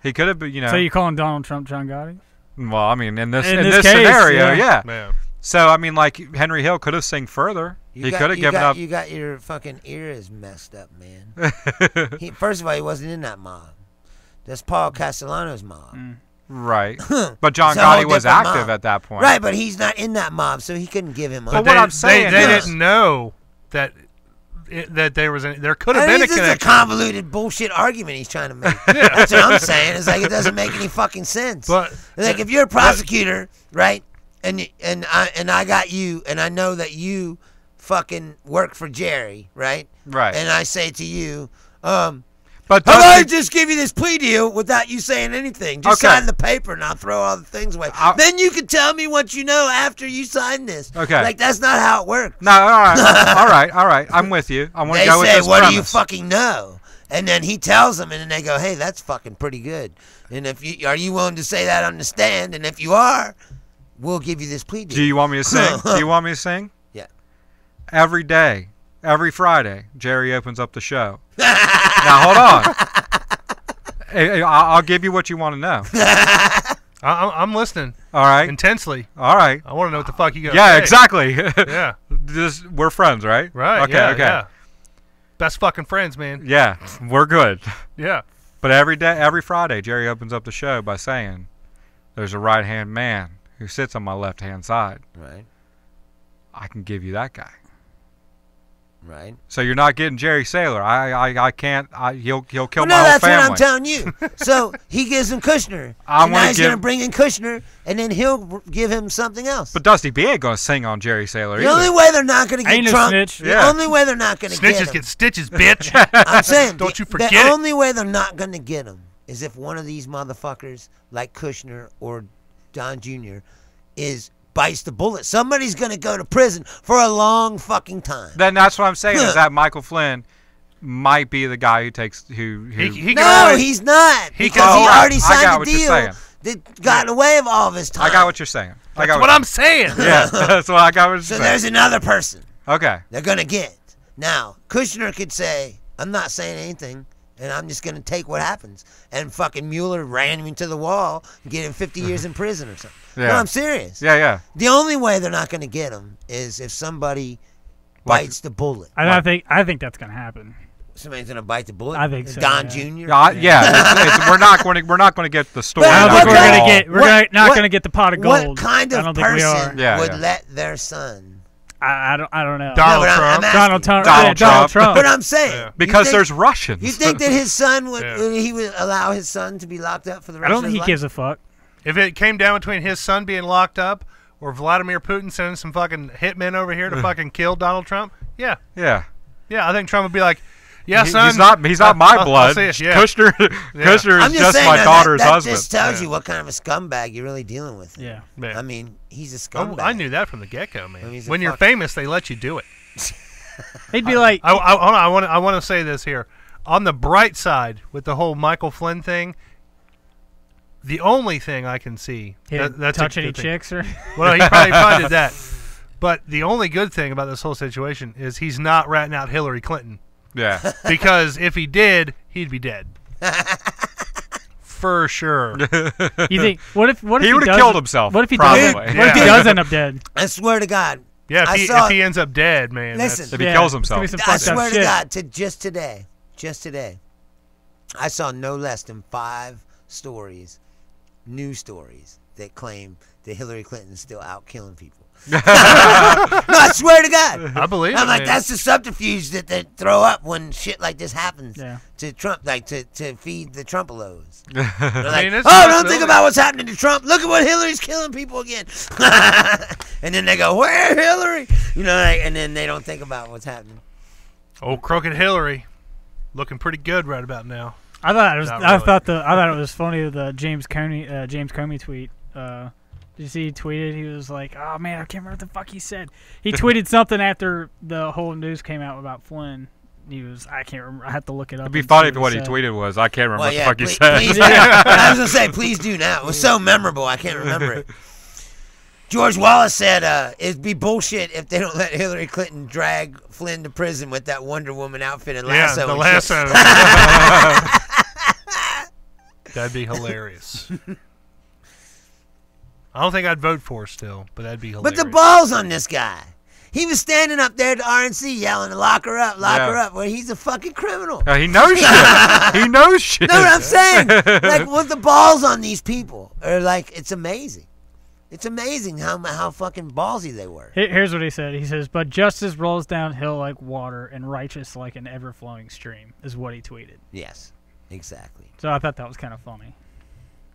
He could have been, So you calling Donald Trump John Gotti? Well, I mean, in this case, scenario, yeah. Yeah. So I mean, like Henry Hill could have sang further. He could have given up. You got your fucking ears messed up, man. First of all, he wasn't in that mob. That's Paul Castellano's mob. Right. But John It's a whole Gotti was different active mob. at that point. Right, but he's not in that mob, so he couldn't give him But up. what I'm saying they is- didn't know that there could have been a This is a connection. convoluted bullshit argument he's trying to make. That's what I'm saying. It's like it doesn't make any fucking sense. But like if you're a prosecutor, right, and I got you, and I know that you fucking work for Jerry, right? Right. And I say to you, But how about I don't you- just give you this plea deal without you saying anything? Just Okay. sign the paper and I'll throw all the things away. Then you can tell me what you know after you sign this. Okay. Like, that's not how it works. No, all right. I'm with you. I want to They go with say, this what do you premise. fucking know? And then he tells them, and then they go, hey, that's fucking pretty good. And are you willing to say that on the stand? And if you are, we'll give you this plea deal. Do you want me to sing? Do you want me to sing? Yeah. Every day, every Friday, Jerry opens up the show. Now hold on. I'll give you what you want to know. I'm listening. All right. Intensely. All right. I want to know what the fuck you got. Yeah, exactly. Yeah. We're friends, right? Right. Okay. Yeah, okay. yeah. Best fucking friends, man. Yeah, we're good. Yeah. But every day, every Friday, Jerry opens up the show by saying, "There's a right-hand man who sits on my left-hand side. Right. I can give you that guy." Right. So you're not getting Jerry Saylor. I can't. He'll kill Well, my no, whole that's family. what I'm telling you. So he gives him Kushner. I and wanna now he's give- going to bring in Kushner, and then he'll give him something else. But Dusty B ain't gonna sing on Jerry Saylor the either. only way they're not going to get Ain't no Trump. snitch. The Yeah. only way they're not going to get Snitches him. get stitches, bitch. I'm saying, Don't you the forget it. only way they're not going to get him is if one of these motherfuckers, like Kushner or Don Jr., bites the bullet. Somebody's going to go to prison for a long fucking time. Then that's what I'm saying is that Michael Flynn might be the guy who takes who. He can No, always, he's not. He because can- he Oh, already I signed got the what you're deal saying. that got away of all of his time. I got what you're saying. I got That's what I'm saying. Yeah, that's what I got. What you're So saying. there's another person Okay. they're going to get. Now, Kushner could say, I'm not saying anything, and I'm just going to take what happens. And fucking Mueller ran him into the wall and get him 50 years in prison or something. Yeah. No, I'm serious. Yeah, yeah. The only way they're not going to get him is if somebody Like- bites the bullet. I think that's gonna happen. Somebody's gonna bite the bullet. I think so, Don yeah. Jr. We're not going to get the story. I don't think we're gonna get. We're not what- gonna get the pot of gold. What kind I of don't think we are. person would let their son? I don't know. Donald No, but Trump. I'm asking. Donald Trump. But I'm saying because there's Russians. You think that his son would? Yeah. He would allow his son to be locked up for the I rest don't of think his he life? gives a fuck. If it came down between his son being locked up or Vladimir Putin sending some fucking hitmen over here to fucking kill Donald Trump, yeah, I think Trump would be like, yeah, son. He's not my blood. I'll see it, yeah. Kushner, Kushner I'm is just saying, my though, daughter's that husband. just tells you what kind of a scumbag you're really dealing with. Yeah. Yeah. I mean, he's a Oh, scumbag. I knew that from the get-go, man. I mean, he's a when you're fuck- famous, they let you do it. He'd be like, I want to say this here. On the bright side, with the whole Michael Flynn thing, the only thing I can see that's touch a any good thing. chicks or. Well, he probably did that. But the only good thing about this whole situation is he's not ratting out Hillary Clinton. Yeah. Because if he did, he'd be dead. For sure. You think? What if He would have does- killed himself. What if he probably. does? What if he Yeah. does end up dead? I swear to God. Yeah, I if saw- he ends up dead, man. Listen. If he kills it's gonna himself. be some I fucked up swear to shit. God, just today, I saw no less than 5 stories, news stories, that claim that Hillary Clinton's still out killing people. No, I swear to God. I believe I'm it, like, man. that's the subterfuge that they throw up when shit like this happens Yeah. to Trump, like to feed the Trump-a-lows. They're like, it's oh, a don't possibility. think about what's happening to Trump. Look at what Hillary's killing people again. And then they go, where Hillary? You know, like, and then they don't think about what's happening. Old crooked Hillary, looking pretty good right about now. I thought it was. Not I really. thought it was funny the James Comey tweet. Did you see he tweeted? He was like, "Oh man, I can't remember what the fuck he said." He tweeted something after the whole news came out about Flynn. He was. I can't remember. I have to look it up. It'd be and funny see if what he said. tweeted was, I can't remember Well, what yeah, the fuck he please, said. please do. I was gonna say, please do now. It was so memorable, I can't remember it. George Wallace said, "It'd be bullshit if they don't let Hillary Clinton drag Flynn to prison with that Wonder Woman outfit and lasso." Yeah, the and shit." lasso. That'd be hilarious. I don't think I'd vote for her still, but that'd be hilarious. But the balls on this guy. He was standing up there at the RNC yelling, "Lock her up, lock her up." Well, he's a fucking criminal. He knows shit. He knows shit. No, what I'm saying, like, with the balls on these people, are like, it's amazing. It's amazing how fucking ballsy they were. Here's what he said. He says, "But justice rolls downhill like water, and righteous like an ever-flowing stream," is what he tweeted. Yes, exactly. So I thought that was kind of funny.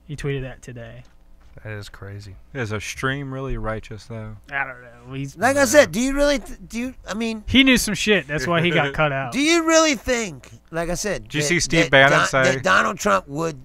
He tweeted that today. That is crazy. Is a stream really righteous, though? I don't know. He's Like I said, do you really? I mean, he knew some shit. That's why he got cut out. do you really think? Like I said, Did you see Steve Bannon say that Donald Trump would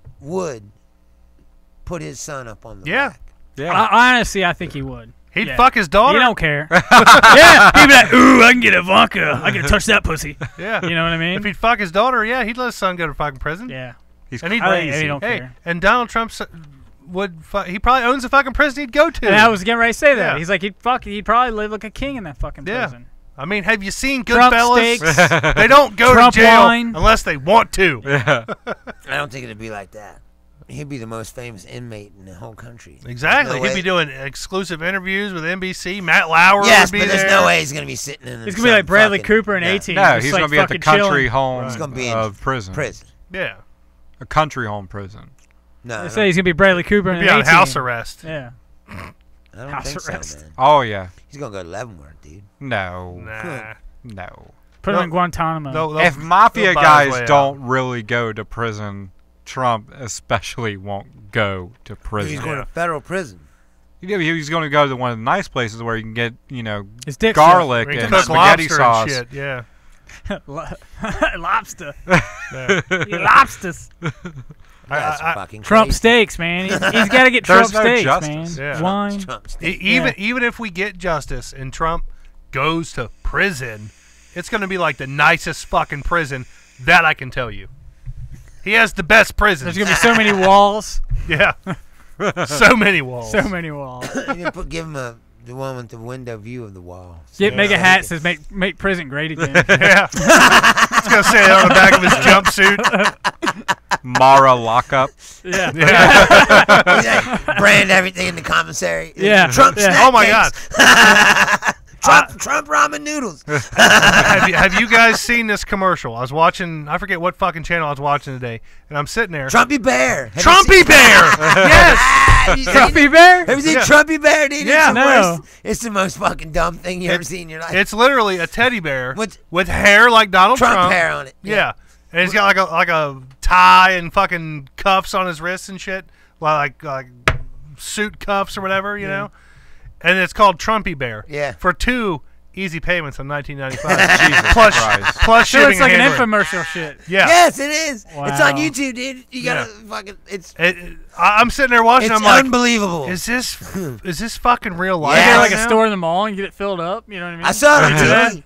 put his son up on the rack? Yeah. Honestly, I think he would. He'd Yeah. fuck his daughter. He don't care. Yeah, he'd be like, "Ooh, I can get Ivanka. I can touch that pussy." Yeah. You know what I mean? If he'd fuck his daughter, yeah, he'd let his son go to fucking prison. Yeah. He's And he'd crazy. He don't Hey, care. and Donald Trump he probably owns the fucking prison he'd go to. And I was getting ready to say that. Yeah. He's like, he'd probably live like a king in that fucking Yeah. prison. I mean, have you seen Trump Goodfellas? steaks. They don't go Trump to jail wine. unless they want to. Yeah. I don't think it'd be like that. He'd be the most famous inmate in the whole country. Exactly. No He'd be way. doing exclusive interviews with NBC. Matt Lauer Yes, would be but there's there. no way he's gonna be sitting in. He's gonna be like Bradley Cooper in no, 18. No, just he's like going to be at the fucking chilling. country home He's gonna be in of prison. prison. Yeah. A country home prison. No, They say he's gonna be Bradley Cooper in He'd be on 18. house arrest. Yeah. I don't house think arrest. so, man. Oh, yeah. He's gonna go to Leavenworth, dude. No. Nah. No. Put him in Guantanamo. If mafia they'll buy his way guys out. don't really go to prison, Trump especially won't go to He's prison. going to federal prison. He's going to go to one of the nice places where you can get, His dick's garlic He and cook spaghetti lobster sauce. and shit. Yeah. lobster. Yeah. He lobsters. That's fucking Trump crazy. steaks, man. He's got to get Trump There's no steaks, justice. man. Yeah. Wine. Trump steak. Even if we get justice and Trump goes to prison, it's going to be like the nicest fucking prison. That I can tell you. He has the best prison. There's gonna be so many walls. Yeah. So many walls. So many walls. You can give him the one with the window view of the wall. Make a hat that says make prison great again. Yeah. It's going to say that on the back of his jumpsuit. Mara lockup. Yeah. Yeah. Brand everything in the commissary. Yeah. Trump Yeah. snack Oh, my cakes. Trump ramen noodles. have you guys seen this commercial? I was watching. I forget what fucking channel I was watching today, and I'm sitting there. Trumpy Bear. Trumpy Bear. Yes. Have you seen Trumpy it? Bear? Have you seen Yeah. Trumpy Bear, dude? Yeah. It's the No. worst. It's the most fucking dumb thing you ever seen in your life. It's literally a teddy bear With hair like Donald Trump hair on it. Yeah. And he's got like a tie and fucking cuffs on his wrists and shit, like suit cuffs or whatever, you know. And it's called Trumpy Bear. Yeah. For 2 easy payments in $19.95. Jesus plus Christ. plus So shipping it's like and an handling. infomercial shit. Yeah. Yes, it is. It's on Wow. YouTube, dude. You gotta fucking. I'm sitting there watching. It's I'm like, unbelievable. is this fucking real life? Is Yeah. there right like a now? store in the mall and you get it filled up? You know what I mean? I saw it on Yeah. TV.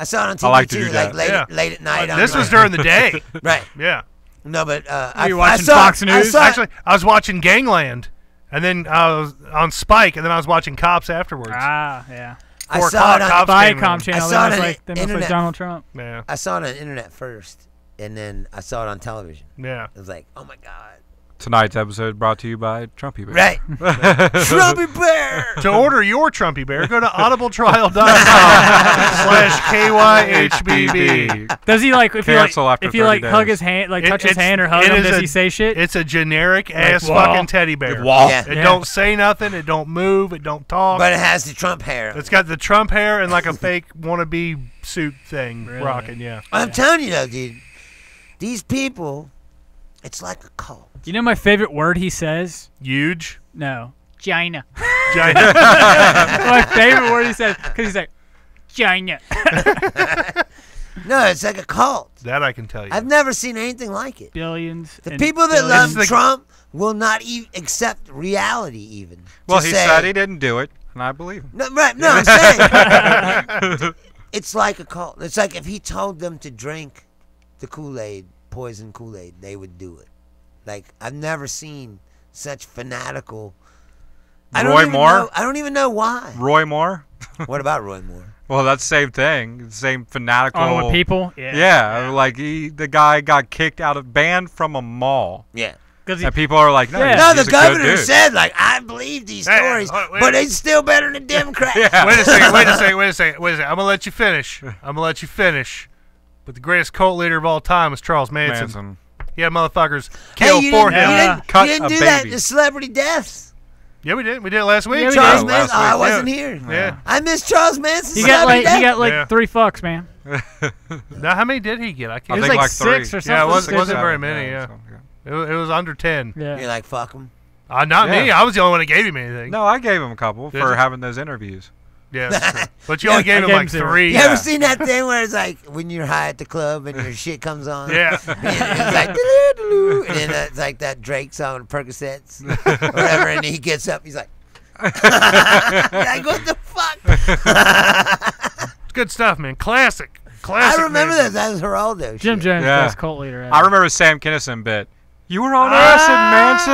I saw it on TV I like to too, do like that. late at night. This was during the day. right. Yeah. No, but you watching Fox News? Actually, I was watching Gangland, and then I was on Spike, and then I was watching Cops afterwards. Ah, yeah. I 4 saw it o'clock, on. Cops came Viacom in. channel. I saw They it must on like internet. Donald Trump. Yeah. I saw it on the internet first, and then I saw it on television. Yeah. It was like, oh my god. Tonight's episode brought to you by Trumpy Bear. Right. Trumpy Bear. To order your Trumpy Bear, go to audibletrial.com/KYHBB. Does he like if Cancel you like after if you like 30 hug days. his hand, like It- touch his it's- hand or hug it him? is Does a- he say shit? It's a generic ass wall. fucking teddy bear. Yeah. It don't say nothing. It don't move. It don't talk. But it has the Trump hair. It's got the Trump hair and like a fake wannabe suit thing Really? rocking. Yeah. I'm telling you though, dude. These people, it's like a cult. You know my favorite word he says? Huge. No. China. Giant. My favorite word he says because he's like China. No, it's like a cult. That I can tell you. I've never seen anything like it. Billions. The and people that billions. love Trump will not accept reality even. Well, To he say- said he didn't do it, and I believe him. No, right, no, I'm saying it's like a cult. It's like if he told them to drink the Kool-Aid, poison Kool-Aid, they would do it. Like I've never seen such fanatical. I Roy Moore? I don't even know why. Roy Moore? What about Roy Moore? Well, that's the same thing. Same fanatical. Oh, with people. Yeah. Yeah, like the guy got banned from a mall, Yeah. Because and people are like, no, Yeah. he's No, a the good governor dude. said like I believe these Hey, stories, wait. but it's still better than Democrats. Yeah. Wait a second. I'm gonna let you finish. But the greatest cult leader of all time is Charles Manson. Manson. Yeah, motherfuckers Hey, killed you for didn't, him. you Yeah. didn't, Cut you didn't a do that baby. to celebrity deaths. Yeah, we did. We did it last week. Yeah, we Charles did. Manson. Last I week. wasn't here. Yeah. I miss Charles Manson. he got like Yeah. 3 fucks, man. Now, how many did he get? I I can't. It was think like 6 6 or Yeah, it something. wasn't very many, yeah. It was under 10. Yeah. You're like fuck him. Not me. Yeah. I was the only one that gave him anything. No, I gave him a couple Did for you? having those interviews. Yeah, that's true. But you only gave him gave like him 0. 3. You ever seen that thing where it's like when you're high at the club and your shit comes on? Yeah. And it's like doo-doo-doo-doo, and then it's like that Drake song Percocets or whatever, and he gets up, he's like, you're like what the fuck? It's good stuff, man. Classic. Classic. I remember Manson. that was Geraldo. Jim shit. Jones, Yeah. best cult leader ever. I remember Sam Kinison bit. You were on acid,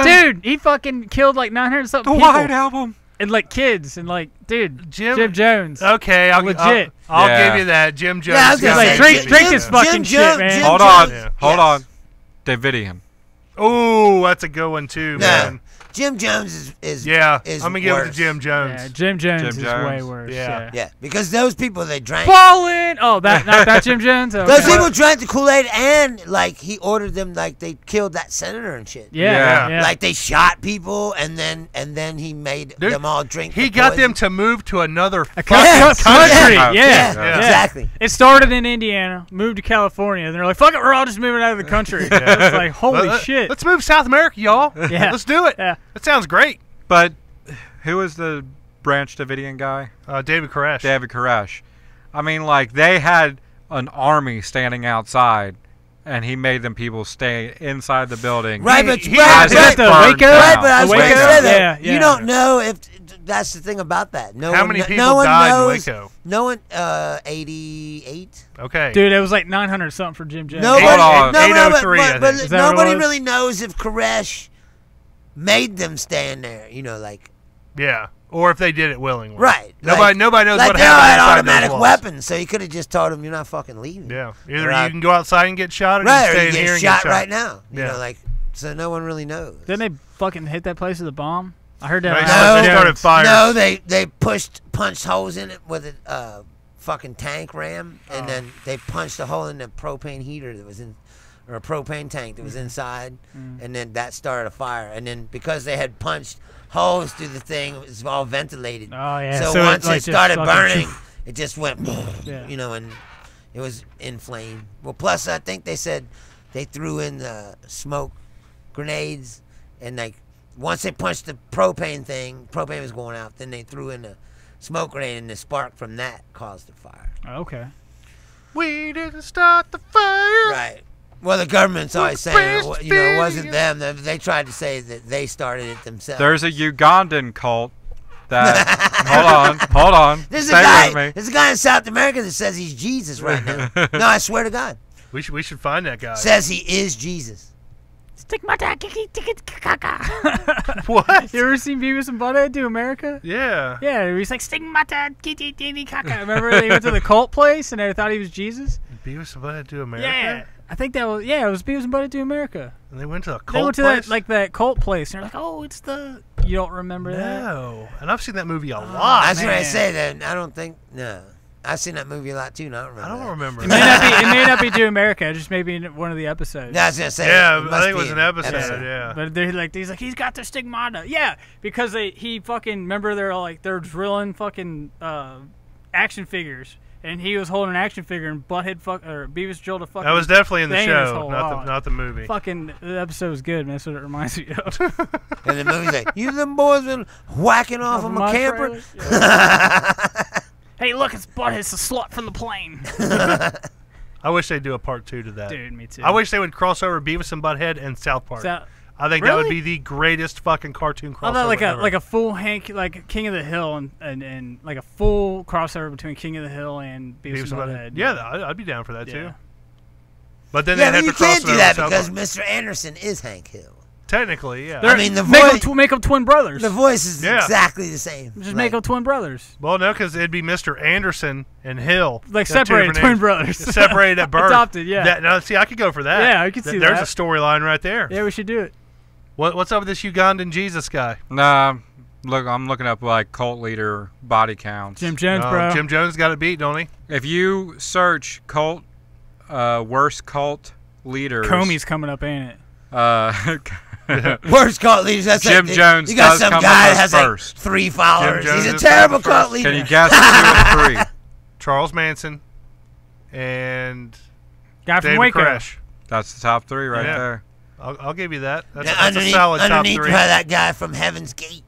Manson. Dude, he fucking killed like 900 something The people. White Album. And like kids and like, dude, Jim- Jim Jones. Okay, Legit. I'll Yeah. give you that. Jim Jones. Yeah, I was got gonna Like, say, that drink- shit. drink this fucking shit, man. Jim Hold on. Jones- Hold yes. on. Davidian. Ooh, that's a good one too, No, man. Jim Jones is Yeah, is I'm gonna give it to worse. Jim Jones. Yeah, Jim Jones Jim is Jones. way worse. Yeah. Yeah, because those people they drank. Ballin'! Oh, not that Jim Jones? Okay. Those people drank the Kool-Aid and like he ordered them like they killed that senator and shit. Yeah. Yeah. Like they shot people and then he made Dude, them all drink. He the got poison. them to move to another A fucking country. Yeah. Yeah. Yeah, exactly. It started in Indiana, moved to California, and they're like, fuck it, we're all just moving out of the country. It's like, holy shit. Let's move South America, y'all. Yeah. Let's do it. Yeah. That sounds great. But who was the Branch Davidian guy? David Koresh. David Koresh. I mean, like, they had an army standing outside, and he made them people stay inside the building. Right, but he right, has Is that right, the burned Waco? down. right, but I was The going to Waco? say that Yeah, yeah. you don't know if that's the thing about that. No How one, many no people one died knows, in Waco? No one, 88. Okay. Dude, it was like 900 something for Jim Jones. Nobody, Hold on. no, no, 803, I but think. Is that what it nobody was? really knows if Koresh made them stand there. You know, like Yeah. Or if they did it willingly. right. Nobody knows like what they all happened had inside automatic those walls. weapons, so you could have just told them you're not fucking leaving. Yeah. Either Right. you can go outside and get shot, or Right, you or can stay you in get here and shot get shot right now. You Yeah. know, like so no one really knows. Didn't they fucking hit that place with a bomb? I heard They that. started fires. No, they punched holes in it with a fucking tank ram, and then they punched a hole in the propane heater that was in, or a propane tank that was inside, and then that started a fire. And then because they had punched holes through the thing, it was all ventilated. Oh yeah. So once like, it started just burning, fucking- it just went, Yeah. you know, and it was in flame. Well, plus I think they said they threw in the smoke grenades, and like once they punched the propane thing, propane was going out. Then they threw in the smoke grenade, and the spark from that caused the fire. Okay. We didn't start the fire. Right. Well, the government's always saying, you know, it wasn't them. They tried to say that they started it themselves. There's a Ugandan cult that. hold on. There's Stay with me. a guy in South America that says he's Jesus right now. No, I swear to God. We should find that guy. Says he is Jesus. Stigmata. What? You ever seen Beavis and Butthead do America? Yeah. Yeah, he's like stigmata. Remember they went to the cult place and they thought he was Jesus? Beavis and Butthead to America? Yeah. I think that was it was Beavis and Butthead do America. And they went to a cult They went to place? that cult place and they're like, oh, it's the you don't remember that? No. And I've seen that movie a lot. That's what I man. say. That I don't think. No, I've seen that movie a lot too. And I don't remember. I don't that. remember. It may not be do America, just maybe in one of the episodes. No, I was gonna say. Yeah, it I must think it be was an episode. Yeah. But they're like, he's like the stigmata. Yeah, because he fucking remember they're drilling fucking action figures, and he was holding an action figure, and Butthead or Beavis drilled a fucking. That was definitely in the thing in his show, whole not the movie. Fucking the episode was good, man. That's what it reminds me of. And the movie's like, you them boys been whacking off of my camper. trailer? Yeah. Hey, look, it's Butthead's a slut from the plane. I wish they'd do a part 2 to that. Dude, me too. I wish they would cross over Beavis and Butthead and South Park. I think that would Really? be the greatest fucking cartoon crossover I thought ever. like a full like King of the Hill and like a full crossover between King of the Hill and Beavis and Butthead. Yeah, I'd be down for that too. Yeah. But then Yeah, they'd but have you to cross can't it do over that South because Park. Mr. Anderson is Hank Hill. Technically, yeah. I mean, the voice, make them twin brothers. the voice is Yeah. exactly the same. Just make them twin brothers. Well, no, because it'd be Mr. Anderson and Hill. Like They're two separated different twin names. brothers. Separated at birth. Adopted, yeah. Now, see, I could go for that. Yeah, I could see There's that. a storyline right there. Yeah, we should do it. What's up with this Ugandan Jesus guy? Nah, look, I'm looking up like cult leader body counts. Jim Jones, bro. Jim Jones got it beat, don't he? If you search cult, worst cult leaders, Comey's coming up, ain't it? Worst cult leaders. That's Jim like, Jones You got does some come guy up that has first. like 3 followers. Jim He's a Jones terrible comes cult first. leader. Can you guess 2 or 3? Charles Manson and Guy from David Waco. Koresh. That's the top 3 right Yeah. there. I'll give you that. That's, Now, that's a solid top underneath 3. that guy from Heaven's Gate.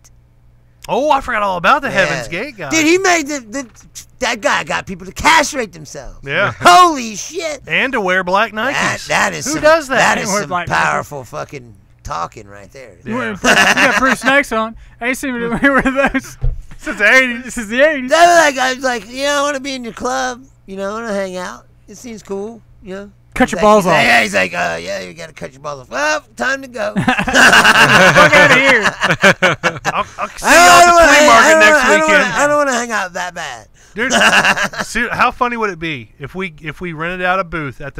Oh, I forgot all about the Yeah. Heaven's Gate guy. Dude, he made that guy got people to castrate themselves. Yeah. Holy shit. And to wear black Nikes. That is Who some, does that? That is Wear some black powerful fucking talking right there. Yeah. You got Bruce Snacks on. I ain't seen me wear those Since the 80s. This is the 80s. That guy's like, I want to be in your club. I want to hang out. It seems cool. Cut your He's balls like, off. Yeah, he's like, yeah, you got to cut your balls off. Well, time to go. Fuck out of here. I'll see you at the flea market next weekend. I don't want to hang out that bad. Dude, see, how funny would it be if we rented out a booth at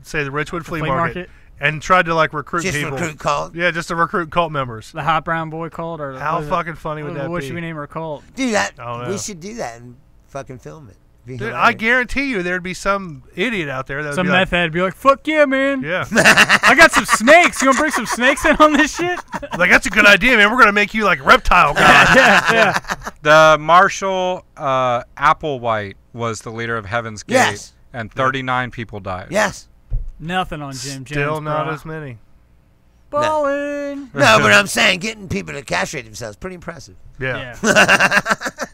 say the Richwood Flea Market and tried to like recruit Just people? recruit cult. Yeah, just to recruit cult members. The Hot Brown Boy cult, or How fucking funny would that What be? should we name our cult? Dude, I don't know. we should do that and fucking film it. Be Dude, I hilarious. guarantee you there'd be some idiot out there that would Some be meth head be like, "Fuck yeah, man! yeah, I got some snakes. You want to bring some snakes in on this shit?" like that's a good idea, man. We're gonna make you like reptile god. yeah. The Marshall Applewhite was the leader of Heaven's Gate, Yes. and 39 people died. Yes. Nothing on Jim Jones. Still not bro. as many. Ballin'. No, but I'm saying getting people to castrate themselves pretty impressive. Yeah, Yeah.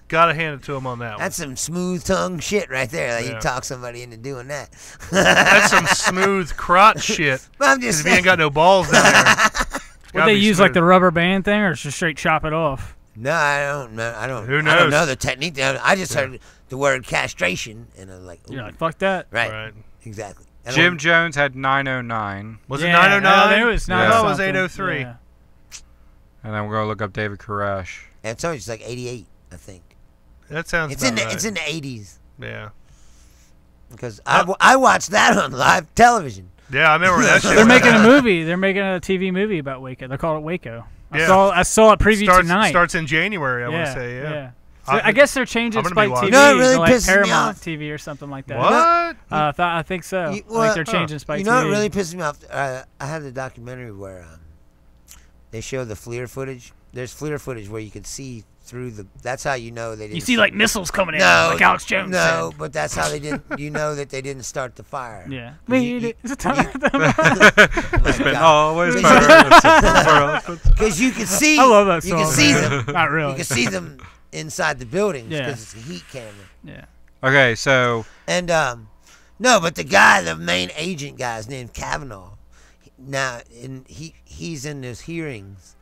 gotta hand it to him on that one. That's some smooth tongue shit right there. Like Yeah. you talk somebody into doing that. That's some smooth crotch shit. But I'm 'Cause just if you ain't saying. got no balls down there, Would they use like the rubber band thing, or just straight chop it off? No, I don't know. I don't. Who I don't knows? know the technique. I just heard the word castration, and I was like, ooh, You're like, fuck that. right, Right. exactly. I Jim don't- Jones had 909, Was Yeah, it 909? It was Yeah. I 9 thought it was something. 803. Yeah. and then we're gonna look up David Koresh. And so it's like 88, I think. That sounds It's about in the right. it's in the 80s Yeah. because I watched that on live television. Yeah, I remember that shit. They're making a movie. They're making a TV movie about Waco. They call it Waco. Yeah. I saw it preview tonight. Starts in January, I want to say, yeah. So I guess they're changing Spike TV it really to like pisses me Paramount off. TV or something like that. What? I think so. I think they're changing Spike TV. You know what really pisses me off? I had a documentary where they show the FLIR footage. There's FLIR footage where you can see through the. That's how you know they didn't. You see like missiles coming in, like Alex Jones No, said. but that's how they didn't. You know that they didn't start the fire. Yeah. It's been always perfect. Because you can see. I love that You song. can see them. Not really. You can see them inside the buildings because Yeah. it's a heat camera. Yeah. Okay, so And no, but the guy, the main agent guy, is named Kavanaugh. Now, he's in those hearings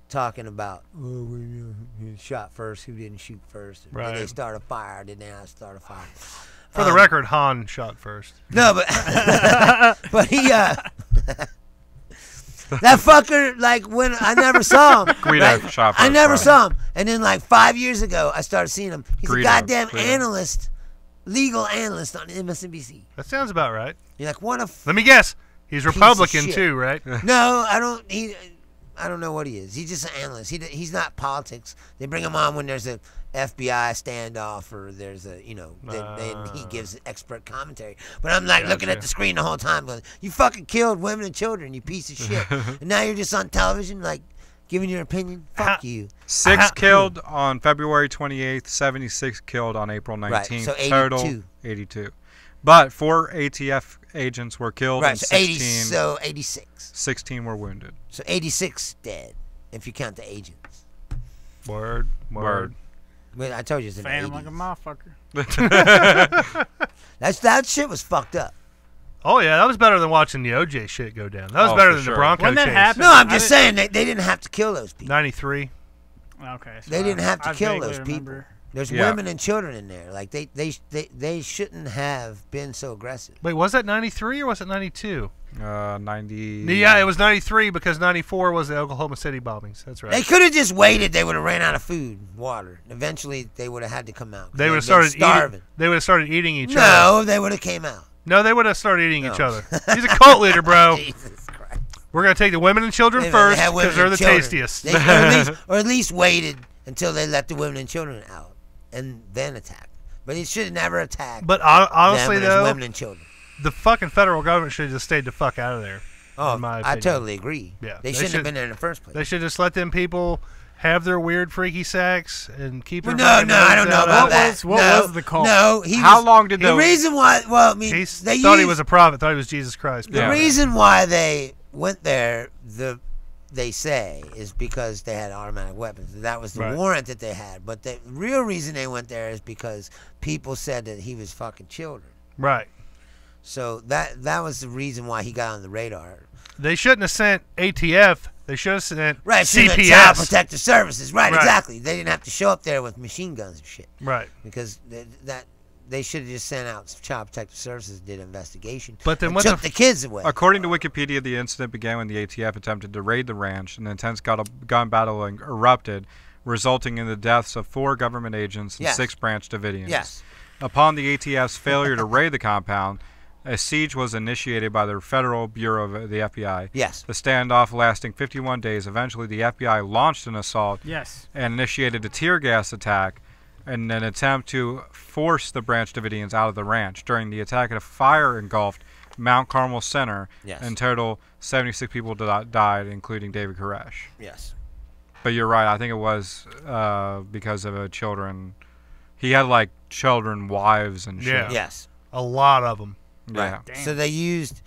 talking about who shot first, who didn't shoot first. Right. Did they start a fire? Did they not start a fire? For the record, Han shot first. No, but but he that fucker, like, when I never saw him. Guido shot I first, never right. saw him. And then like 5 years ago I started seeing him. He's Guido, a goddamn Guido. analyst, legal analyst on MSNBC. That sounds about right. You're like, what a Let me guess. He's of Republican shit. too, right? No, I don't know what he is. He's just an analyst. He's not politics. They bring him on when there's a FBI standoff or there's a, then he gives expert commentary. But I'm like looking at the screen the whole time going, you fucking killed women and children, you piece of shit. And now you're just on television, like, giving your opinion? Fuck you. 6 killed on February 28th, 76 killed on April 19th. Right, so 82. Total 82. But 4 ATF agents were killed Right, and so 86. 16 were wounded. So 86 dead, if you count the agents. Word. But I told you it's in the Fan him like a 80s. motherfucker. That shit was fucked up. Oh yeah, that was better than watching the OJ shit go down. That was Oh, better for than sure. the Bronco When that chase. happened- No, I'm I just saying they didn't have to kill those people. 93. Okay. So They didn't have to I kill vaguely those people. remember. There's Yeah. women and children in there. Like they shouldn't have been so aggressive. Wait, was that 93 or was it 92? 90. Yeah, it was 93 because 94 was the Oklahoma City bombings. That's right. They could have just waited. They would have ran out of food, water. Eventually, they would have had to come out. They would have been started starving. eating. They would have started eating each other. No, they would have came out. No, they would have started eating each No. other. He's a cult leader, bro. Jesus Christ. We're gonna take the women and children They first had women because they're and the children. tastiest. Or at least waited until they let the women and children out and then attack. But he should have never attacked. But them honestly, when there's though, women and children. the fucking federal government should have just stayed the fuck out of there. Oh, in my I opinion. totally agree. Yeah, they shouldn't have been there in the first place. They should just let them people have their weird, freaky sex and keep their. No, fucking I nose don't know out. about that. What no, was the call? No, How long did the the reason why? Well, I mean, He they thought he used- was a prophet. Thought he was Jesus Christ. The Yeah. reason why they went there, they say, is because they had automatic weapons. That was the Right. warrant that they had. But the real reason they went there is because people said that he was fucking children. Right. So that was the reason why he got on the radar. They shouldn't have sent ATF. They should have sent Right, so the Child CPS. Protective Services. Right, Right. exactly. They didn't have to show up there with machine guns and shit. Right. Because they should have just sent out Child Protective Services, did an investigation, But then and what took the the kids away. According to Wikipedia, the incident began when the ATF attempted to raid the ranch. An intense gun battle erupted, resulting in the deaths of 4 government agents and Yes. 6 Branch Davidians. Yes. Upon the ATF's failure to raid the compound, a siege was initiated by the Federal Bureau of the FBI. Yes. The standoff lasting 51 days. Eventually, the FBI launched an assault Yes. and initiated a tear gas attack in an attempt to force the Branch Davidians out of the ranch. During the attack, a fire engulfed Mount Carmel Center. Yes. In total, 76 people died, including David Koresh. Yes. But you're right. I think it was because of children. He had like children, wives, and shit. Yeah. Yes. A lot of them. Yeah. Damn. So they used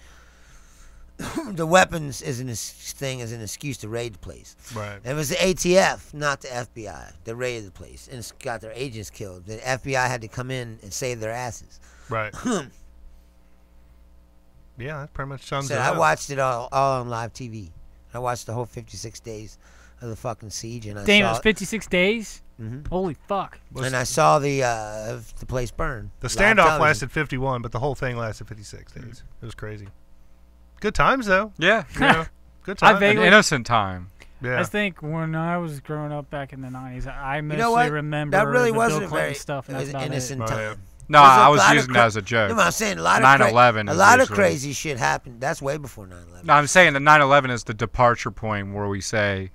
the weapons as an excuse to raid the place. Right. It was the ATF, not the FBI, that raided the place and got their agents killed. The FBI had to come in and save their asses. Right. Yeah, that pretty much sums So it I up. watched it all on live TV. I watched the whole 56 days of the fucking siege, and I Damn, it saw was 56 days? Mhm. Holy fuck. and I saw the place burn. The Live standoff television. lasted 51, but the whole thing lasted 56 days. It was crazy. Good times, though. Yeah. You know, good I times. vaguely- An innocent time. Yeah. I think when I was growing up back in the 90s, I mostly You know what? remember That really the wasn't Bill a Clinton very stuff, and it that's was about innocent Oh, time. yeah. No, There's a I was lot of using it as a joke. No, I'm saying a lot of 9/11 a is lot of usually- crazy shit happened. That's way before 9/11. No, I'm saying the 9/11 is the departure point where we say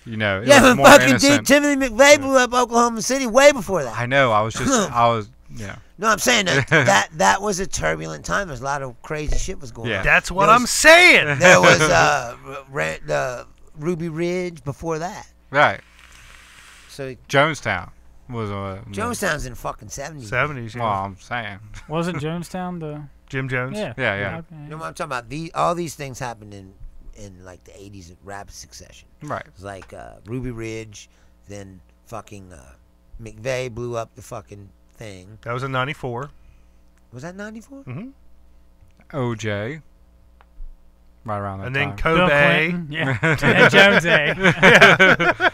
you know, it Yeah, was but more fucking innocent. dude, Timothy McVeigh blew up Oklahoma City way before that. I know. I was yeah. No, I'm saying that was a turbulent time. There's a lot of crazy shit was going Yeah. on. That's what I'm saying. There was Ruby Ridge before that. Right. So Jonestown was Jonestown's in fucking 70s. 70s, yeah. Well, I'm saying. Wasn't Jonestown the? Jim Jones. Yeah. Yeah. Okay. You know what I'm talking about? All these things happened in like the 80s in rapid succession. Right. It's like Ruby Ridge, then fucking McVeigh blew up the fucking thing. That was in 94. Was that 94? Mm-hmm. OJ. Right around that And time. then Bill Kobe. Clinton, yeah. And Jones A.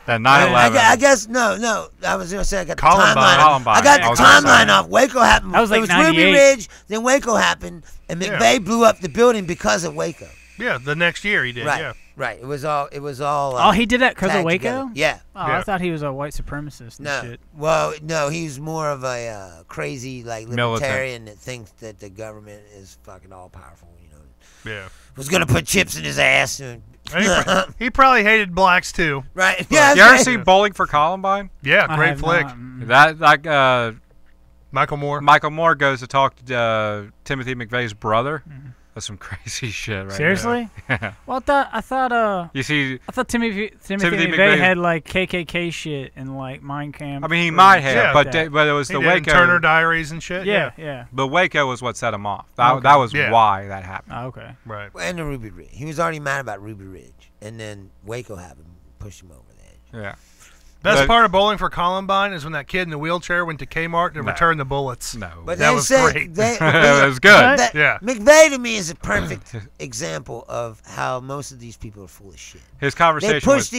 That 9/11. I guess no. I was gonna say I got the Columbine. timeline. Columbine. I got I the was gonna timeline say. off. Waco happened. That was like it was Ruby 98. Ridge, then Waco happened, and Yeah. McVeigh blew up the building because of Waco. Yeah, the next year he did, Right. yeah. Right. It was all. Oh, he did that because of tagged Waco? together. Yeah. Oh, Yeah. I thought he was a white supremacist and No. shit. Well, no. He's more of a crazy like Militant. libertarian that thinks that the government is fucking all powerful. You know, Yeah. was gonna put chips in his ass. And, He probably hated blacks too. right. Yeah. You ever right. see Bowling for Columbine? Yeah, I great have flick. not, That like Michael Moore. Michael Moore goes to talk to Timothy McVeigh's brother. That's some crazy shit, right? Seriously? there. Well, I thought You see, Timothy Timothy McVeigh McVeigh- had like KKK shit and like Mind Camp. I mean, he might have, Yeah. but it was He the did in Waco. Turner Diaries and shit. yeah. The Waco was what set him off. That, Okay. that was Yeah. why that happened. Oh, okay. Right. And the Ruby Ridge. He was already mad about Ruby Ridge, and then Waco happened, pushed him over the edge. Yeah. Best But- part of Bowling for Columbine is when that kid in the wheelchair went to Kmart to No. return the bullets. No. But That they was said great. They, It was good. What? Yeah. McVeigh to me is a perfect example of how most of these people are full of shit. His They conversation pushed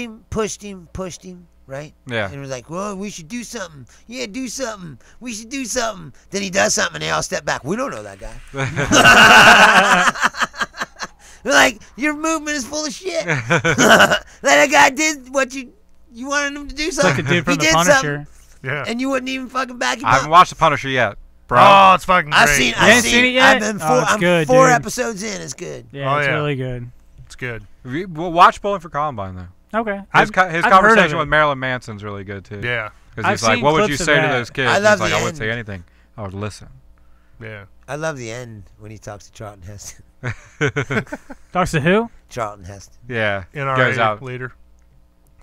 was him, right? Yeah. And it was like, well, we should do something. Yeah, do something. We should do something. Then he does something, and they all step back. We don't know that guy. They're like, your movement is full of shit. That guy did what you wanted him to do It's like something. the dude from he The did Punisher. Yeah. and you wouldn't even fucking back him I haven't up. watched The Punisher yet, bro. Oh, it's fucking great. I've seen ain't seen it yet? I've been Oh, it's I'm good, 4 dude. episodes in. It's good. Yeah, Oh, it's yeah. really good. It's good. We'll watch Bowling for Columbine, though. Okay. His, I've his heard conversation of with it. Marilyn Manson's really good, too. Yeah. Because he's I've like, seen what would you clips of say to that. those kids? I love He's like, the I wouldn't say end. anything. I would listen. Yeah. I love the end when he talks to Charlton Heston. Talks to who? Charlton Heston. Yeah. NRA Goes out. leader.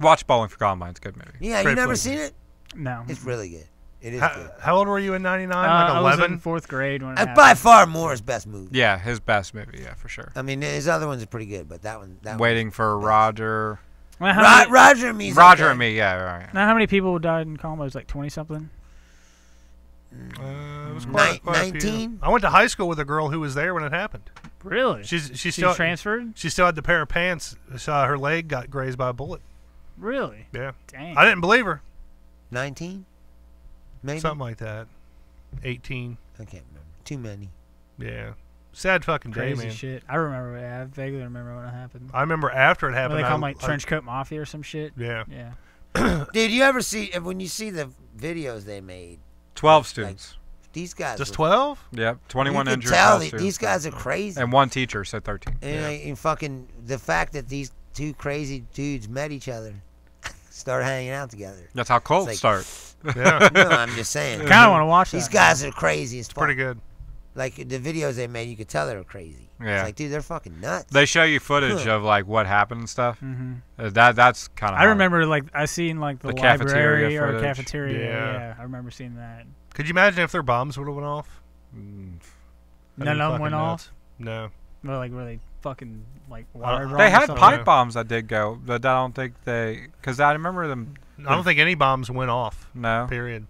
Watch Bowling for Columbine. It's a good movie. Yeah, Great you never flick. seen it? No. It's really good. It is How, good. how old were you in 99? I Like was in 11? 4th grade when it By happened. far Moore's best movie. Yeah, his best movie. Yeah, for sure. I mean, his other ones are pretty good, but that one. Waiting for Roger. Well, how many- Roger and me's Roger okay. and me. Yeah, right. Now, how many people died in Columbine? It was like 20-something? It was Nine- quite a few. 19? I went to high school with a girl who was there when it happened. Really? She She still transferred? She still had the pair of pants. Saw her leg got grazed by a bullet. Really? Yeah. Dang. I didn't believe her. 19? Maybe? Something like that. 18. I can't remember. Too many. Yeah. Sad fucking day, Crazy man. shit. I remember it. I vaguely remember when it happened. I remember after it What happened. they call I- them, like I- trench coat mafia or some shit. Yeah. Yeah. Dude, you ever see, when you see the videos they made, 12 students. these guys. Just were- 12? Yep. 21 you can injured. tell 12 that students. these guys are crazy. And one teacher, so 13. And, and fucking the fact that these two crazy dudes met each other, started hanging out together. That's how cults It's start. Yeah. No, I'm just saying. Kind of want to watch These that. guys are crazy as fuck. Pretty good. Like the videos they made, you could tell they were crazy. Yeah. It's like, dude, they're fucking nuts. They show you footage of like what happened and stuff. Mhm. That's kind of. I remember, like, I seen, like, the cafeteria library or footage. cafeteria. Yeah. Yeah, I remember seeing that. Could you imagine if their bombs would have went off? Mm. That'd None be of them fucking went nuts. off? No. Well, like, were they fucking, like, wired wrong They or had something? pipe bombs that did go, but I don't think they. Because I remember them. I don't think any bombs went off. No. Period.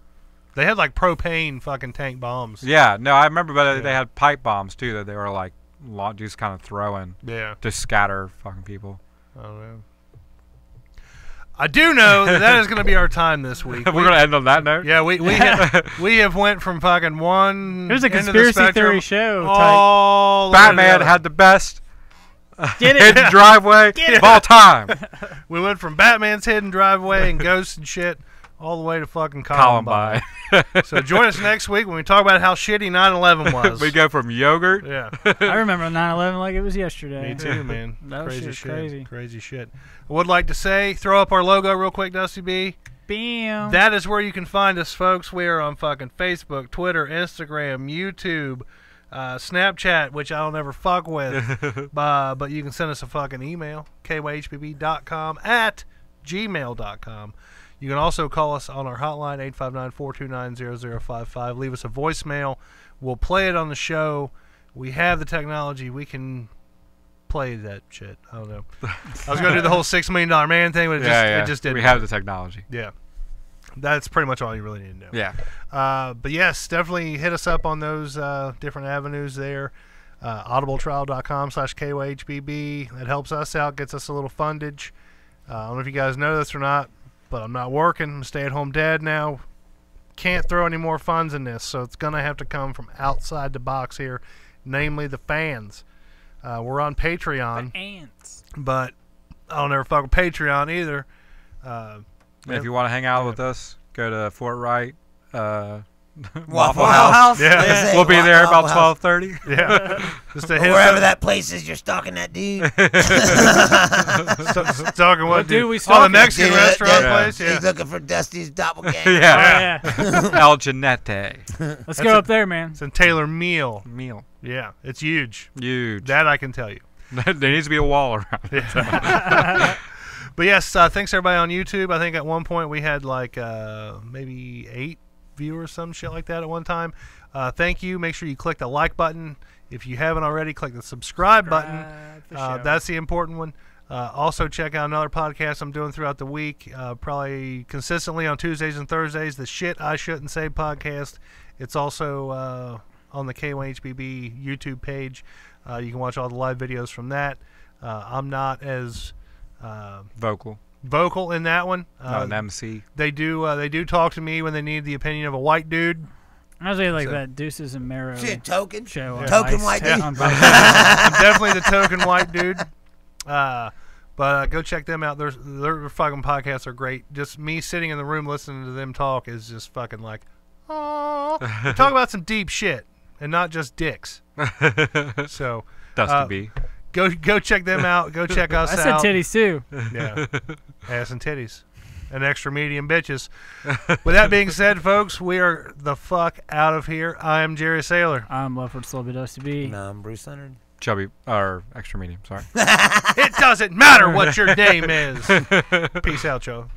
They had like propane fucking tank bombs. Yeah, no, I remember, but Yeah. they had pipe bombs too that they were like just kind of throwing Yeah. to scatter fucking people. I don't know. I do know that is going to be our time this week. We're gonna end on that note. Yeah, we have went from fucking one. It was a end of the conspiracy spectrum theory show. Type. all the way to the Batman other. had the best Get it? hidden driveway Get it. of all time. We went from Batman's hidden driveway and ghosts and shit all the way to fucking Columbine. So join us next week when we talk about how shitty 9/11 was. We go from yogurt. Yeah. I remember 9/11 like it was yesterday. Me too, man. That Crazy shit's shit. crazy. Crazy shit. I would like to say, throw up our logo real quick, Dusty B. Bam. That is where you can find us, folks. We are on fucking Facebook, Twitter, Instagram, YouTube, Snapchat, which I don't ever fuck with. But you can send us a fucking email, kyhbb.com @gmail.com. You can also call us on our hotline, 859-429-0055. Leave us a voicemail. We'll play it on the show. We have the technology. We can play that shit. I don't know. I was going to do the whole $6 Million Man thing, but it just didn't. We have the technology. Yeah. That's pretty much all you really need to know. Yeah. But yes, definitely hit us up on those different avenues there. audibletrial.com/KYHBB. That helps us out, gets us a little fundage. I don't know if you guys know this or not, but I'm not working. I'm a stay-at-home dad now. Can't throw any more funds in this, so it's going to have to come from outside the box here, namely the fans. We're on Patreon, but I don't ever fuck with Patreon either. If you want to hang out with us, go to Fort Wright. Waffle House. Yeah. We'll be there about Waffle House. 12:30. Yeah. Just to hit Wherever that place is, you're stalking that dude. Talking what, dude, dude? we Oh, the stalking. Mexican Yeah, restaurant yeah. place? Yeah. He's looking for Dusty's doppelganger. Yeah. Oh, yeah. El Janete. Let's go up there, man. It's in Taylor Meal. Meal. Yeah, it's huge. Huge. That I can tell you. There needs to be a wall around it. But yes, thanks everybody on YouTube. I think at one point we had like maybe 8 viewers, some shit like that at one time. Thank you. Make sure you click the like button. If you haven't already, click the subscribe button. That's the important one. Also, check out another podcast I'm doing throughout the week, probably consistently on Tuesdays and Thursdays, the Shit I Shouldn't Say podcast. It's also on the KYHBB YouTube page. You can watch all the live videos from that. I'm not as vocal in that one. Not an MC. They do talk to me when they need the opinion of a white dude. I was like that Deuces and Marrow Shit, token. show. Yeah. Token white dude. I'm definitely the token white dude. But go check them out. Their fucking podcasts are great. Just me sitting in the room listening to them talk is just fucking like, oh. They talk about some deep shit and not just dicks. So Dusty B. Go check them out. Go check us I out. said titties too. Yeah, ass and titties, and extra medium bitches. With that being said, folks, we are the fuck out of here. I am Jerry Saylor. I'm Lefford Slobby Dusty B. No, I'm Bruce Leonard. Chubby, or extra medium, sorry. It doesn't matter what your name is. Peace out, Joe.